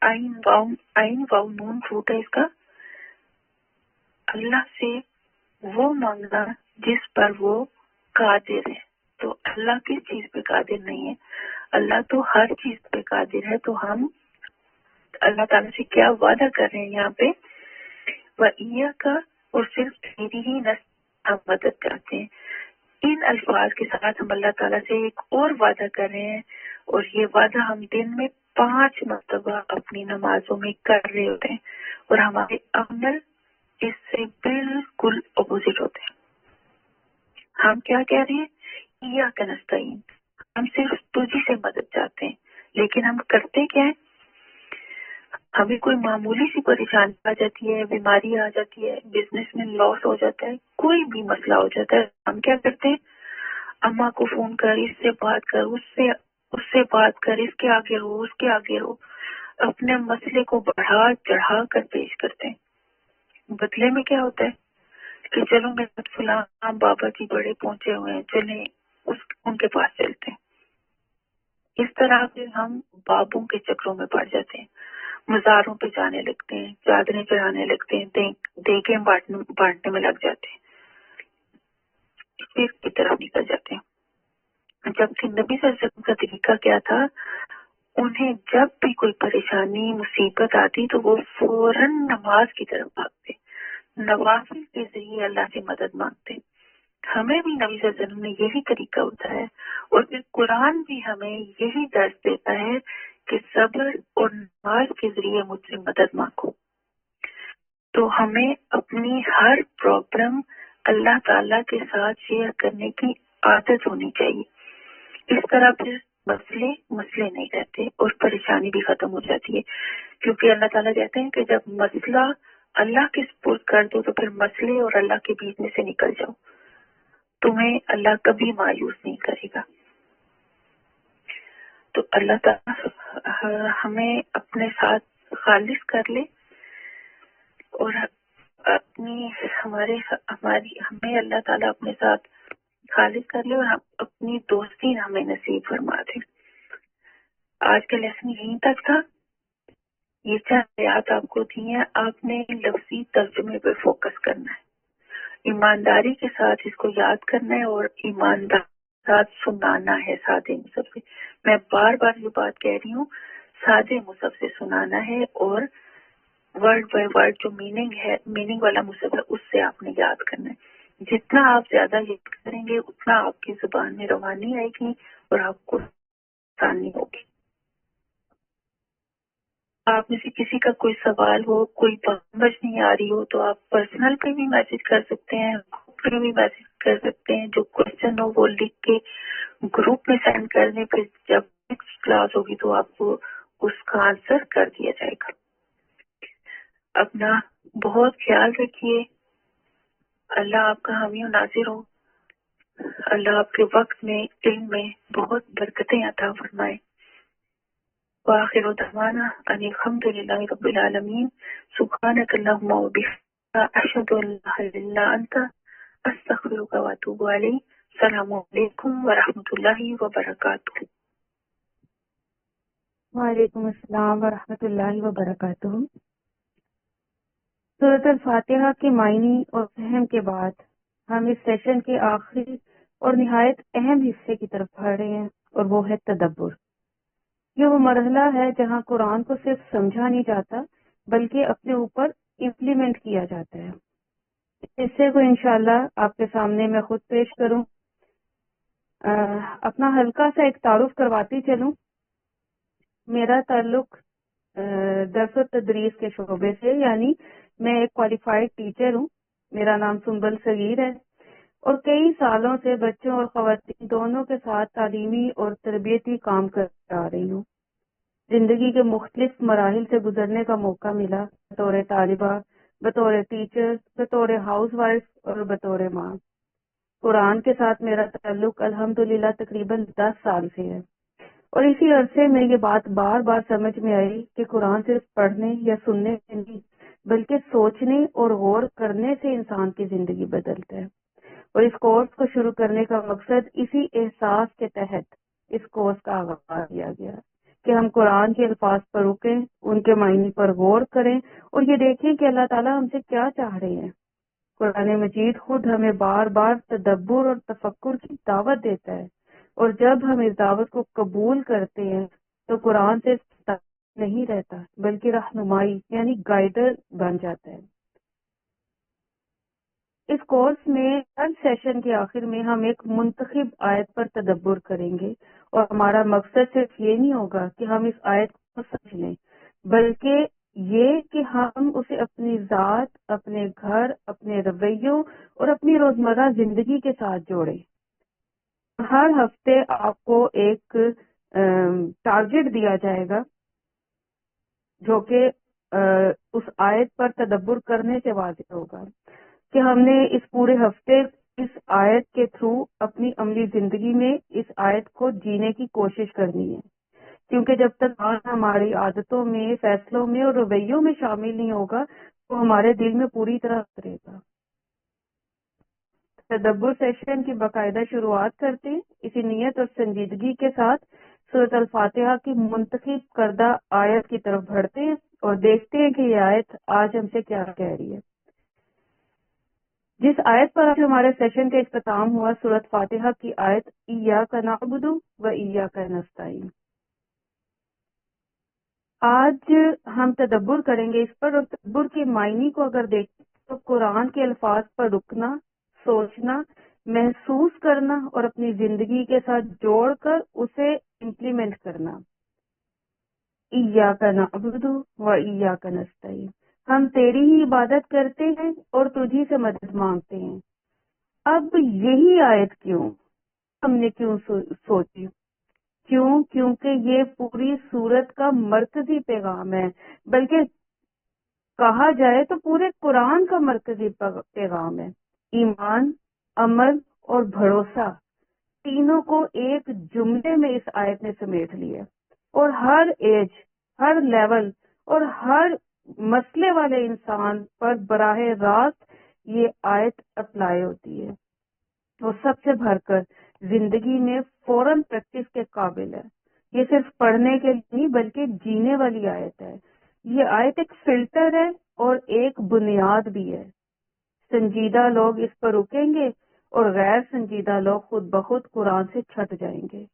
عین واو نون روٹ ہے اس کا. اللہ سے وہ مانگنا جس پر وہ قادر ہے. تو اللہ کس چیز پہ قادر نہیں ہے؟ اللہ تو ہر چیز پہ قادر ہے. تو ہم اللہ تعالیٰ سے کیا وعدہ کر رہے ہیں یہاں پہ؟ وَإِيَّاكَ اور صرف تیری ہی ہم مدد چاہتے ہیں. ان الفاظ کے ساتھ ہم اللہ تعالیٰ سے ایک اور وعدہ کر رہے ہیں، اور یہ وعدہ ہم دن میں 5 مرتبہ اپنی نمازوں میں کر رہے ہوتے ہیں، اور ہمارے عمل اس سے بالکل اپوزٹ ہوتے ہیں. ہم کیا کہہ رہے ہیں؟ ایاک نستعین، ہم صرف تجھی سے مدد چاہتے ہیں. لیکن ہم کرتے کیا ہیں؟ ہمیں کوئی معمولی سی پریشانی آ جاتی ہے، بیماری آ جاتی ہے، بزنس میں لاس ہو جاتا ہے، کوئی بھی مسئلہ ہو جاتا ہے، ہم کیا کرتے ہیں؟ اماں کو فون کر، اس سے بات کر، اس سے بات کر، اس کے آگے رو، اس کے آگے رو، اپنے مسئلے کو بڑھا چڑھا کر پیش کرتے ہیں. بدلے میں کیا ہوتا ہے کہ چلو میرے فلاں بابا جی بڑے پہنچے ہوئے ہیں، چلیں ان کے پاس چلتے ہیں. اس طرح سے ہم بابوں کے چکروں میں پڑ جاتے ہیں، مزاروں پہ جانے لگتے ہیں، چادریں چڑھانے لگتے ہیں، دیگیں بانٹنے میں لگ جاتے ہیں، پھر کی طرف نکل جاتے ہیں. جبکہ نبی صلی اللہ علیہ وسلم کا طریقہ کیا تھا؟ انہیں جب بھی کوئی پریشانی مصیبت آتی تو وہ فوراً نماز کی طرف بھاگتے، نوافل کے ذریعے اللہ سے مدد مانگتے. ہمیں بھی نبی صلی اللہ علیہ وسلم نے یہی طریقہ ہوتا ہے، اور پھر قرآن بھی ہمیں یہی درس دیتا ہے کہ صبر اور نماز کے ذریعے مجھ سے مدد مانگو. تو ہمیں اپنی ہر پرابلم اللہ تعالیٰ کے ساتھ شیئر کرنے کی عادت ہونی چاہیے. اس طرح پھر مسئلے نہیں رہتے اور پریشانی بھی ختم ہو جاتی ہے. کیونکہ اللہ تعالیٰ کہتے ہیں کہ جب مسئلہ اللہ کے سپرد کر دو تو پھر مسئلے اور اللہ کے بیچ میں سے نکل جاؤ، تمہیں اللہ کبھی مایوس نہیں کرے گا. تو اللہ تعالیٰ ہمیں اپنے ساتھ خالص کر لے، اور ہمیں اللہ تعالیٰ اپنے ساتھ خالص کر لے، اور اپنی دوستی ہمیں نصیب فرما دے. آج کا لیسن یہیں تک تھا. یہ چند آیات آپ کو دی ہیں، آپ نے لفظی ترجمے پہ فوکس کرنا ہے، ایمانداری کے ساتھ اس کو یاد کرنا ہے، اور ایماندار کے ساتھ سنانا ہے سادے مصحف سے. میں بار بار یہ بات کہہ رہی ہوں، سادے مصحف سے سنانا ہے، اور ورڈ بائی ورڈ جو میننگ والا مصحف ہے اس سے آپ نے یاد کرنا ہے. جتنا آپ زیادہ یاد کریں گے اتنا آپ کی زبان میں روانی آئے گی اور آپ کو آسانی ہوگی. آپ میں سے کسی کا کوئی سوال ہو، کوئی سمجھ نہیں آ رہی ہو، تو آپ پرسنل پہ بھی میسج کر سکتے ہیں، گروپ پہ بھی میسج کر سکتے ہیں. جو کوشچن ہو وہ لکھ کے گروپ میں سینڈ کر دیں، پھر جب نیکسٹ کلاس ہوگی تو آپ کو اس کا آنسر کر دیا جائے گا. اپنا بہت خیال رکھیے. اللہ آپ کا حامی و ناصر ہو. اللہ آپ کے وقت میں، علم میں بہت برکتیں عطا فرمائے. وآخر دعوانا ان الحمد للہ رب العالمین. سبحانک اللہم و بحمدک، اشہد ان لا الہ الا انت، استغفرک و اتوب الیک. السلام علیکم ورحمۃ اللہ وبرکاتہ. وعلیکم السلام ورحمۃ اللہ وبرکاتہ. سورۃ الفاتحہ کے معنی اور فہم کے بعد ہم اس سیشن کے آخری اور نہایت اہم حصے کی طرف بڑھ رہے ہیں، اور وہ ہے تدبر. یہ وہ مرحلہ ہے جہاں قرآن کو صرف سمجھا نہیں جاتا بلکہ اپنے اوپر امپلیمنٹ کیا جاتا ہے. حصے کو انشاءاللہ آپ کے سامنے میں خود پیش کروں. اپنا ہلکا سا ایک تعارف کرواتی چلوں. میرا تعلق درس و تدریس کے شعبے سے، یعنی میں ایک کوالیفائڈ ٹیچر ہوں. میرا نام سنبل صغیر ہے اور کئی سالوں سے بچوں اور خواتین دونوں کے ساتھ تعلیمی اور تربیتی کام کر آ رہی ہوں. زندگی کے مختلف مراحل سے گزرنے کا موقع ملا، بطور طالبہ، بطور ٹیچر، بطور ہاؤس وائف اور بطور ماں. قرآن کے ساتھ میرا تعلق الحمدللہ تقریباً 10 سال سے ہے، اور اسی عرصے میں یہ بات بار بار سمجھ میں آئی کہ قرآن صرف پڑھنے یا سننے سے نہیں بلکہ سوچنے اور غور کرنے سے انسان کی زندگی بدلتا ہے. اور اس کورس کو شروع کرنے کا مقصد اسی احساس کے تحت اس کورس کا آغاز کیا گیا کہ ہم قرآن کے الفاظ پر رکیں، ان کے معنی پر غور کریں اور یہ دیکھیں کہ اللہ تعالیٰ ہم سے کیا چاہ رہے ہیں. قرآن مجید خود ہمیں بار بار تدبر اور تفکر کی دعوت دیتا ہے، اور جب ہم اس دعوت کو قبول کرتے ہیں تو قرآن سے نہیں رہتا بلکہ رہنمائی یعنی گائیڈر بن جاتا ہے. اس کورس میں ہر سیشن کے آخر میں ہم ایک منتخب آیت پر تدبر کریں گے، اور ہمارا مقصد صرف یہ نہیں ہوگا کہ ہم اس آیت کو سمجھ لیں بلکہ یہ کہ ہم اسے اپنی ذات، اپنے گھر، اپنے رویوں اور اپنی روزمرہ زندگی کے ساتھ جوڑیں. ہر ہفتے آپ کو ایک ٹارگٹ دیا جائے گا جو کہ اس آیت پر تدبر کرنے سے واضح ہوگا کہ ہم نے اس پورے ہفتے اس آیت کے تھرو اپنی عملی زندگی میں اس آیت کو جینے کی کوشش کرنی ہے، کیونکہ جب تک ہماری عادتوں میں، فیصلوں میں اور رویوں میں شامل نہیں ہوگا تو ہمارے دل میں پوری طرح اترے گا. تدبر سیشن کی باقاعدہ شروعات کرتے ہیں اسی نیت اور سنجیدگی کے ساتھ سورۃ الفاتحہ کی منتخب کردہ آیت کی طرف بڑھتے ہیں اور دیکھتے ہیں کہ یہ آیت آج ہم سے کیا کہہ رہی ہے. جس آیت پر آج ہمارے سیشن کا اختتام ہوا، سورۃ فاتحہ کی آیت ایاک نعبد و ایاک نستعین. آج ہم تدبر کریں گے اس پر، اور تدبر کے معنی کو اگر دیکھیں تو قرآن کے الفاظ پر رکنا، سوچنا، محسوس کرنا اور اپنی زندگی کے ساتھ جوڑ کر اسے امپلیمنٹ کرنا. ایاک نعبد و ایاک نستعین، ہم تیری ہی عبادت کرتے ہیں اور تجھی سے مدد مانگتے ہیں. اب یہی آیت کیوں ہم نے سوچی؟ کیونکہ یہ پوری سورت کا مرکزی پیغام ہے، بلکہ کہا جائے تو پورے قرآن کا مرکزی پیغام ہے. ایمان، عمل اور بھروسہ تینوں کو ایک جملے میں اس آیت نے سمیٹ لیا، اور ہر ایج، ہر لیول اور ہر مسئلے والے انسان پر براہ راست یہ آیت اپلائی ہوتی ہے. وہ سب سے بھر کر زندگی میں فوراً پریکٹس کے قابل ہے. یہ صرف پڑھنے کے لیے نہیں بلکہ جینے والی آیت ہے. یہ آیت ایک فلٹر ہے اور ایک بنیاد بھی ہے. سنجیدہ لوگ اس پر رکیں گے اور غیر سنجیدہ لوگ خود بخود قرآن سے چھٹ جائیں گے.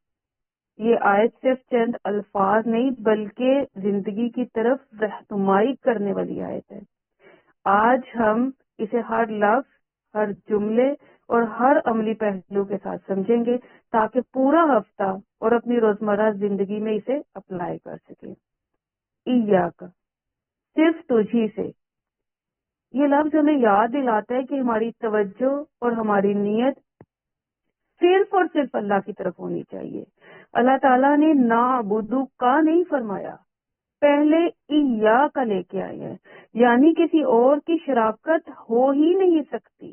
یہ آیت صرف چند الفاظ نہیں بلکہ زندگی کی طرف رہنمائی کرنے والی آیت ہے. آج ہم اسے ہر لفظ، ہر جملے اور ہر عملی پہلو کے ساتھ سمجھیں گے تاکہ پورا ہفتہ اور اپنی روزمرہ زندگی میں اسے اپلائی کر سکیں. ایاک، صرف تجھی سے، یہ لفظ ہمیں یاد دلاتا ہے کہ ہماری توجہ اور ہماری نیت صرف اور صرف اللہ کی طرف ہونی چاہیے. اللہ تعالیٰ نے نعبدو کا نہیں فرمایا، پہلے ایاک کا لے کے آئے ہیں، یعنی کسی اور کی شراکت ہو ہی نہیں سکتی.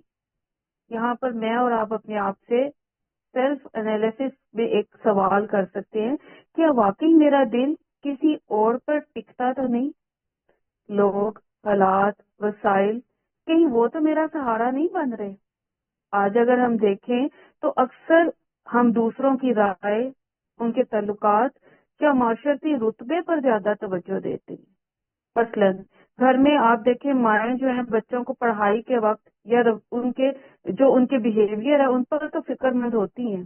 یہاں پر میں اور آپ اپنے آپ سے سیلف انالیسس میں ایک سوال کر سکتے ہیں، کیا واقعی میرا دل کسی اور پر ٹکتا تو نہیں؟ لوگ، حالات، وسائل، کہیں وہ تو میرا سہارا نہیں بن رہے؟ آج اگر ہم دیکھیں تو اکثر ہم دوسروں کی رائے، ان کے تعلقات یا معاشرتی رتبے پر زیادہ توجہ دیتے ہیں. مثلاً گھر میں آپ دیکھیں مائیں جو ہیں بچوں کو پڑھائی کے وقت یا ان کے بیہیویئر ہے ان پر تو فکر مند ہوتی ہیں،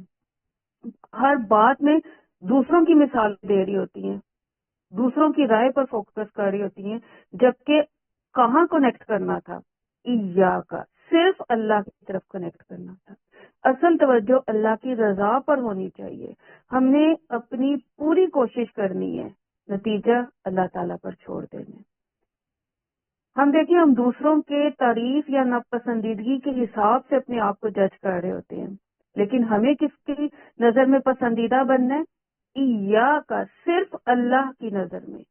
ہر بات میں دوسروں کی مثال دے رہی ہوتی ہیں، دوسروں کی رائے پر فوکس کر رہی ہوتی ہیں، جبکہ کہاں کنیکٹ کرنا تھا؟ ایاک، صرف اللہ کی طرف کنیکٹ کرنا تھا. اصل توجہ اللہ کی رضا پر ہونی چاہیے. ہم نے اپنی پوری کوشش کرنی ہے، نتیجہ اللہ تعالیٰ پر چھوڑ دینا. ہم دیکھیں، ہم دوسروں کے تعریف یا ناپسندیدگی کے حساب سے اپنے آپ کو جج کر رہے ہوتے ہیں، لیکن ہمیں کس کی نظر میں پسندیدہ بننا ہے؟ کا صرف اللہ کی نظر میں.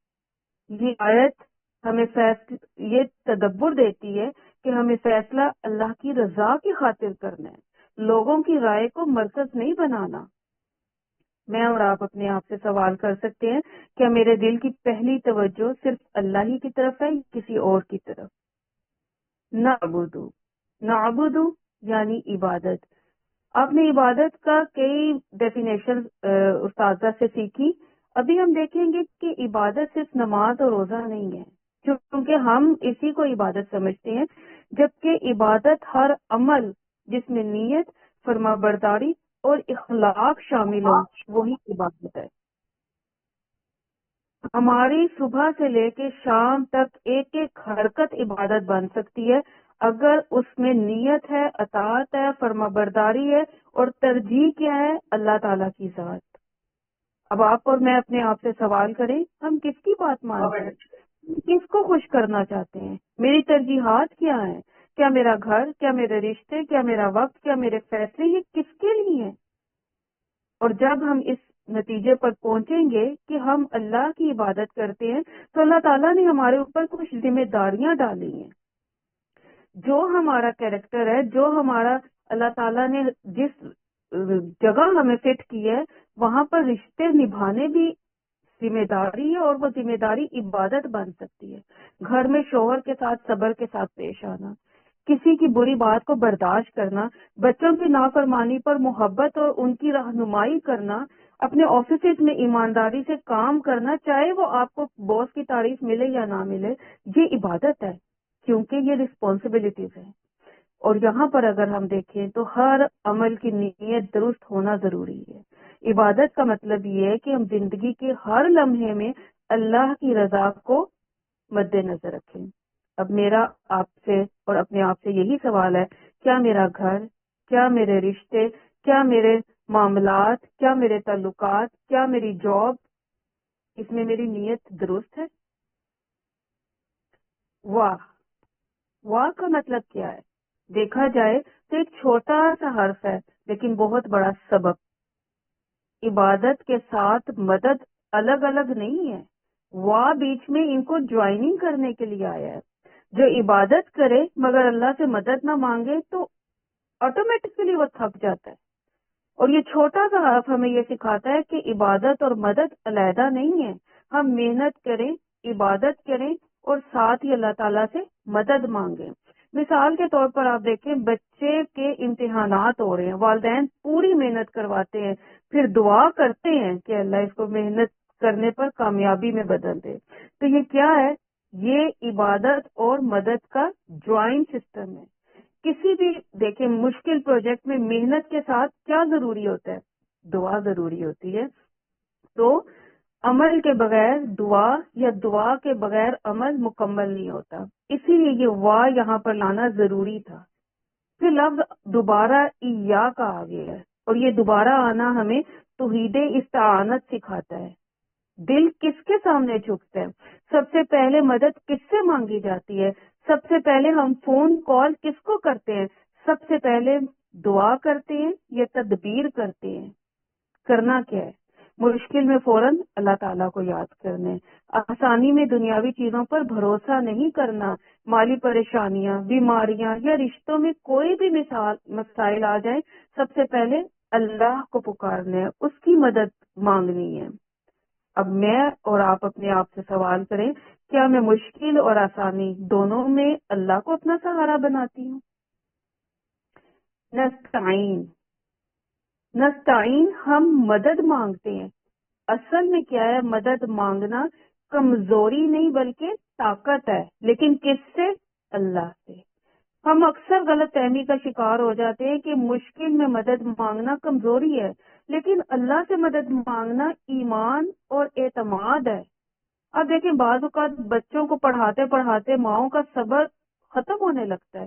یہ آیت ہمیں یہ تدبر دیتی ہے کہ ہمیں فیصلہ اللہ کی رضا کی خاطر کرنا ہے، لوگوں کی رائے کو مرکز نہیں بنانا. میں اور آپ اپنے آپ سے سوال کر سکتے ہیں، کیا میرے دل کی پہلی توجہ صرف اللہ ہی کی طرف ہے، کسی اور کی طرف؟ نعبدو یعنی عبادت. آپ نے عبادت کا کئی ڈیفینیشن استاذہ سے سیکھی. ابھی ہم دیکھیں گے کہ عبادت صرف نماز اور روزہ نہیں ہے، کیونکہ ہم اسی کو عبادت سمجھتے ہیں، جبکہ عبادت ہر عمل جس میں نیت، فرما برداری اور اخلاق شامل ہوں وہی عبادت ہے. ہماری صبح سے لے کے شام تک ایک ایک حرکت عبادت بن سکتی ہے اگر اس میں نیت ہے، اطاعت ہے، فرما برداری ہے، اور ترجیح کیا ہے؟ اللہ تعالیٰ کی ذات. اب آپ اور میں اپنے آپ سے سوال کریں، ہم کس کی بات مانتے ہیں؟ کس کو خوش کرنا چاہتے ہیں؟ میری ترجیحات کیا ہیں؟ کیا میرا گھر، کیا میرے رشتے، کیا میرا وقت، کیا میرے فیصلے، یہ کس کے لیے ہیں؟ اور جب ہم اس نتیجے پر پہنچیں گے کہ ہم اللہ کی عبادت کرتے ہیں تو اللہ تعالیٰ نے ہمارے اوپر کچھ ذمہ داریاں ڈالی ہیں. جو ہمارا کیریکٹر ہے، جو ہمارا اللہ تعالیٰ نے جس جگہ ہمیں فٹ کی ہے وہاں پر رشتے نبھانے بھی ذمہ داری ہے، اور وہ ذمہ داری عبادت بن سکتی ہے. گھر میں شوہر کے ساتھ صبر کے ساتھ پیش آنا، کسی کی بری بات کو برداشت کرنا، بچوں کی نافرمانی پر محبت اور ان کی رہنمائی کرنا، اپنے آفیسز میں ایمانداری سے کام کرنا، چاہے وہ آپ کو باس کی تعریف ملے یا نہ ملے، یہ عبادت ہے کیونکہ یہ رسپانسبلٹیز ہیں. اور یہاں پر اگر ہم دیکھیں تو ہر عمل کی نیت درست ہونا ضروری ہے. عبادت کا مطلب یہ ہے کہ ہم زندگی کے ہر لمحے میں اللہ کی رضا کو مد نظر رکھیں. اب میرا آپ سے اور اپنے آپ سے یہی سوال ہے، کیا میرا گھر، کیا میرے رشتے، کیا میرے معاملات، کیا میرے تعلقات، کیا میری جاب، اس میں میری نیت درست ہے؟ واہ کا مطلب کیا ہے؟ دیکھا جائے تو ایک چھوٹا سا حرف ہے لیکن بہت بڑا سبب. عبادت کے ساتھ مدد الگ الگ نہیں ہے، واہ بیچ میں ان کو جوائننگ کرنے کے لیے آیا ہے. جو عبادت کرے مگر اللہ سے مدد نہ مانگے تو آٹومیٹکلی وہ تھک جاتا ہے. اور یہ چھوٹا سا حرف ہمیں یہ سکھاتا ہے کہ عبادت اور مدد علیحدہ نہیں ہے. ہم محنت کریں، عبادت کریں اور ساتھ ہی اللہ تعالیٰ سے مدد مانگیں. مثال کے طور پر آپ دیکھیں، بچے کے امتحانات ہو رہے ہیں، والدین پوری محنت کرواتے ہیں، پھر دعا کرتے ہیں کہ اللہ اس کو محنت کرنے پر کامیابی میں بدل دے. تو یہ کیا ہے؟ یہ عبادت اور مدد کا جوائنٹ سسٹم ہے. کسی بھی دیکھیں مشکل پروجیکٹ میں محنت کے ساتھ کیا ضروری ہوتا ہے؟ دعا ضروری ہوتی ہے. تو عمل کے بغیر دعا یا دعا کے بغیر عمل مکمل نہیں ہوتا، اسی لیے یہ واہ یہاں پر لانا ضروری تھا. پھر لفظ دوبارہ کا آ گیا ہے، اور یہ دوبارہ آنا ہمیں توحید استعانت سکھاتا ہے. دل کس کے سامنے جھکتا ہے؟ سب سے پہلے مدد کس سے مانگی جاتی ہے؟ سب سے پہلے ہم فون کال کس کو کرتے ہیں؟ سب سے پہلے دعا کرتے ہیں یا تدبیر کرتے ہیں؟ کرنا کیا ہے؟ مشکل میں فوراً اللہ تعالیٰ کو یاد کرنے، آسانی میں دنیاوی چیزوں پر بھروسہ نہیں کرنا، مالی پریشانیاں، بیماریاں یا رشتوں میں کوئی بھی مسائل آ جائیں، سب سے پہلے اللہ کو پکارنا ہے، اس کی مدد مانگنی ہے. اب میں اور آپ اپنے آپ سے سوال کریں، کیا میں مشکل اور آسانی دونوں میں اللہ کو اپنا سہارا بناتی ہوں؟ نستعین ہم مدد مانگتے ہیں. اصل میں کیا ہے؟ مدد مانگنا کمزوری نہیں بلکہ طاقت ہے، لیکن کس سے؟ اللہ سے. ہم اکثر غلط فہمی کا شکار ہو جاتے ہیں کہ مشکل میں مدد مانگنا کمزوری ہے، لیکن اللہ سے مدد مانگنا ایمان اور اعتماد ہے. اب دیکھیں بعض اوقات بچوں کو پڑھاتے پڑھاتے ماؤں کا صبر ختم ہونے لگتا ہے،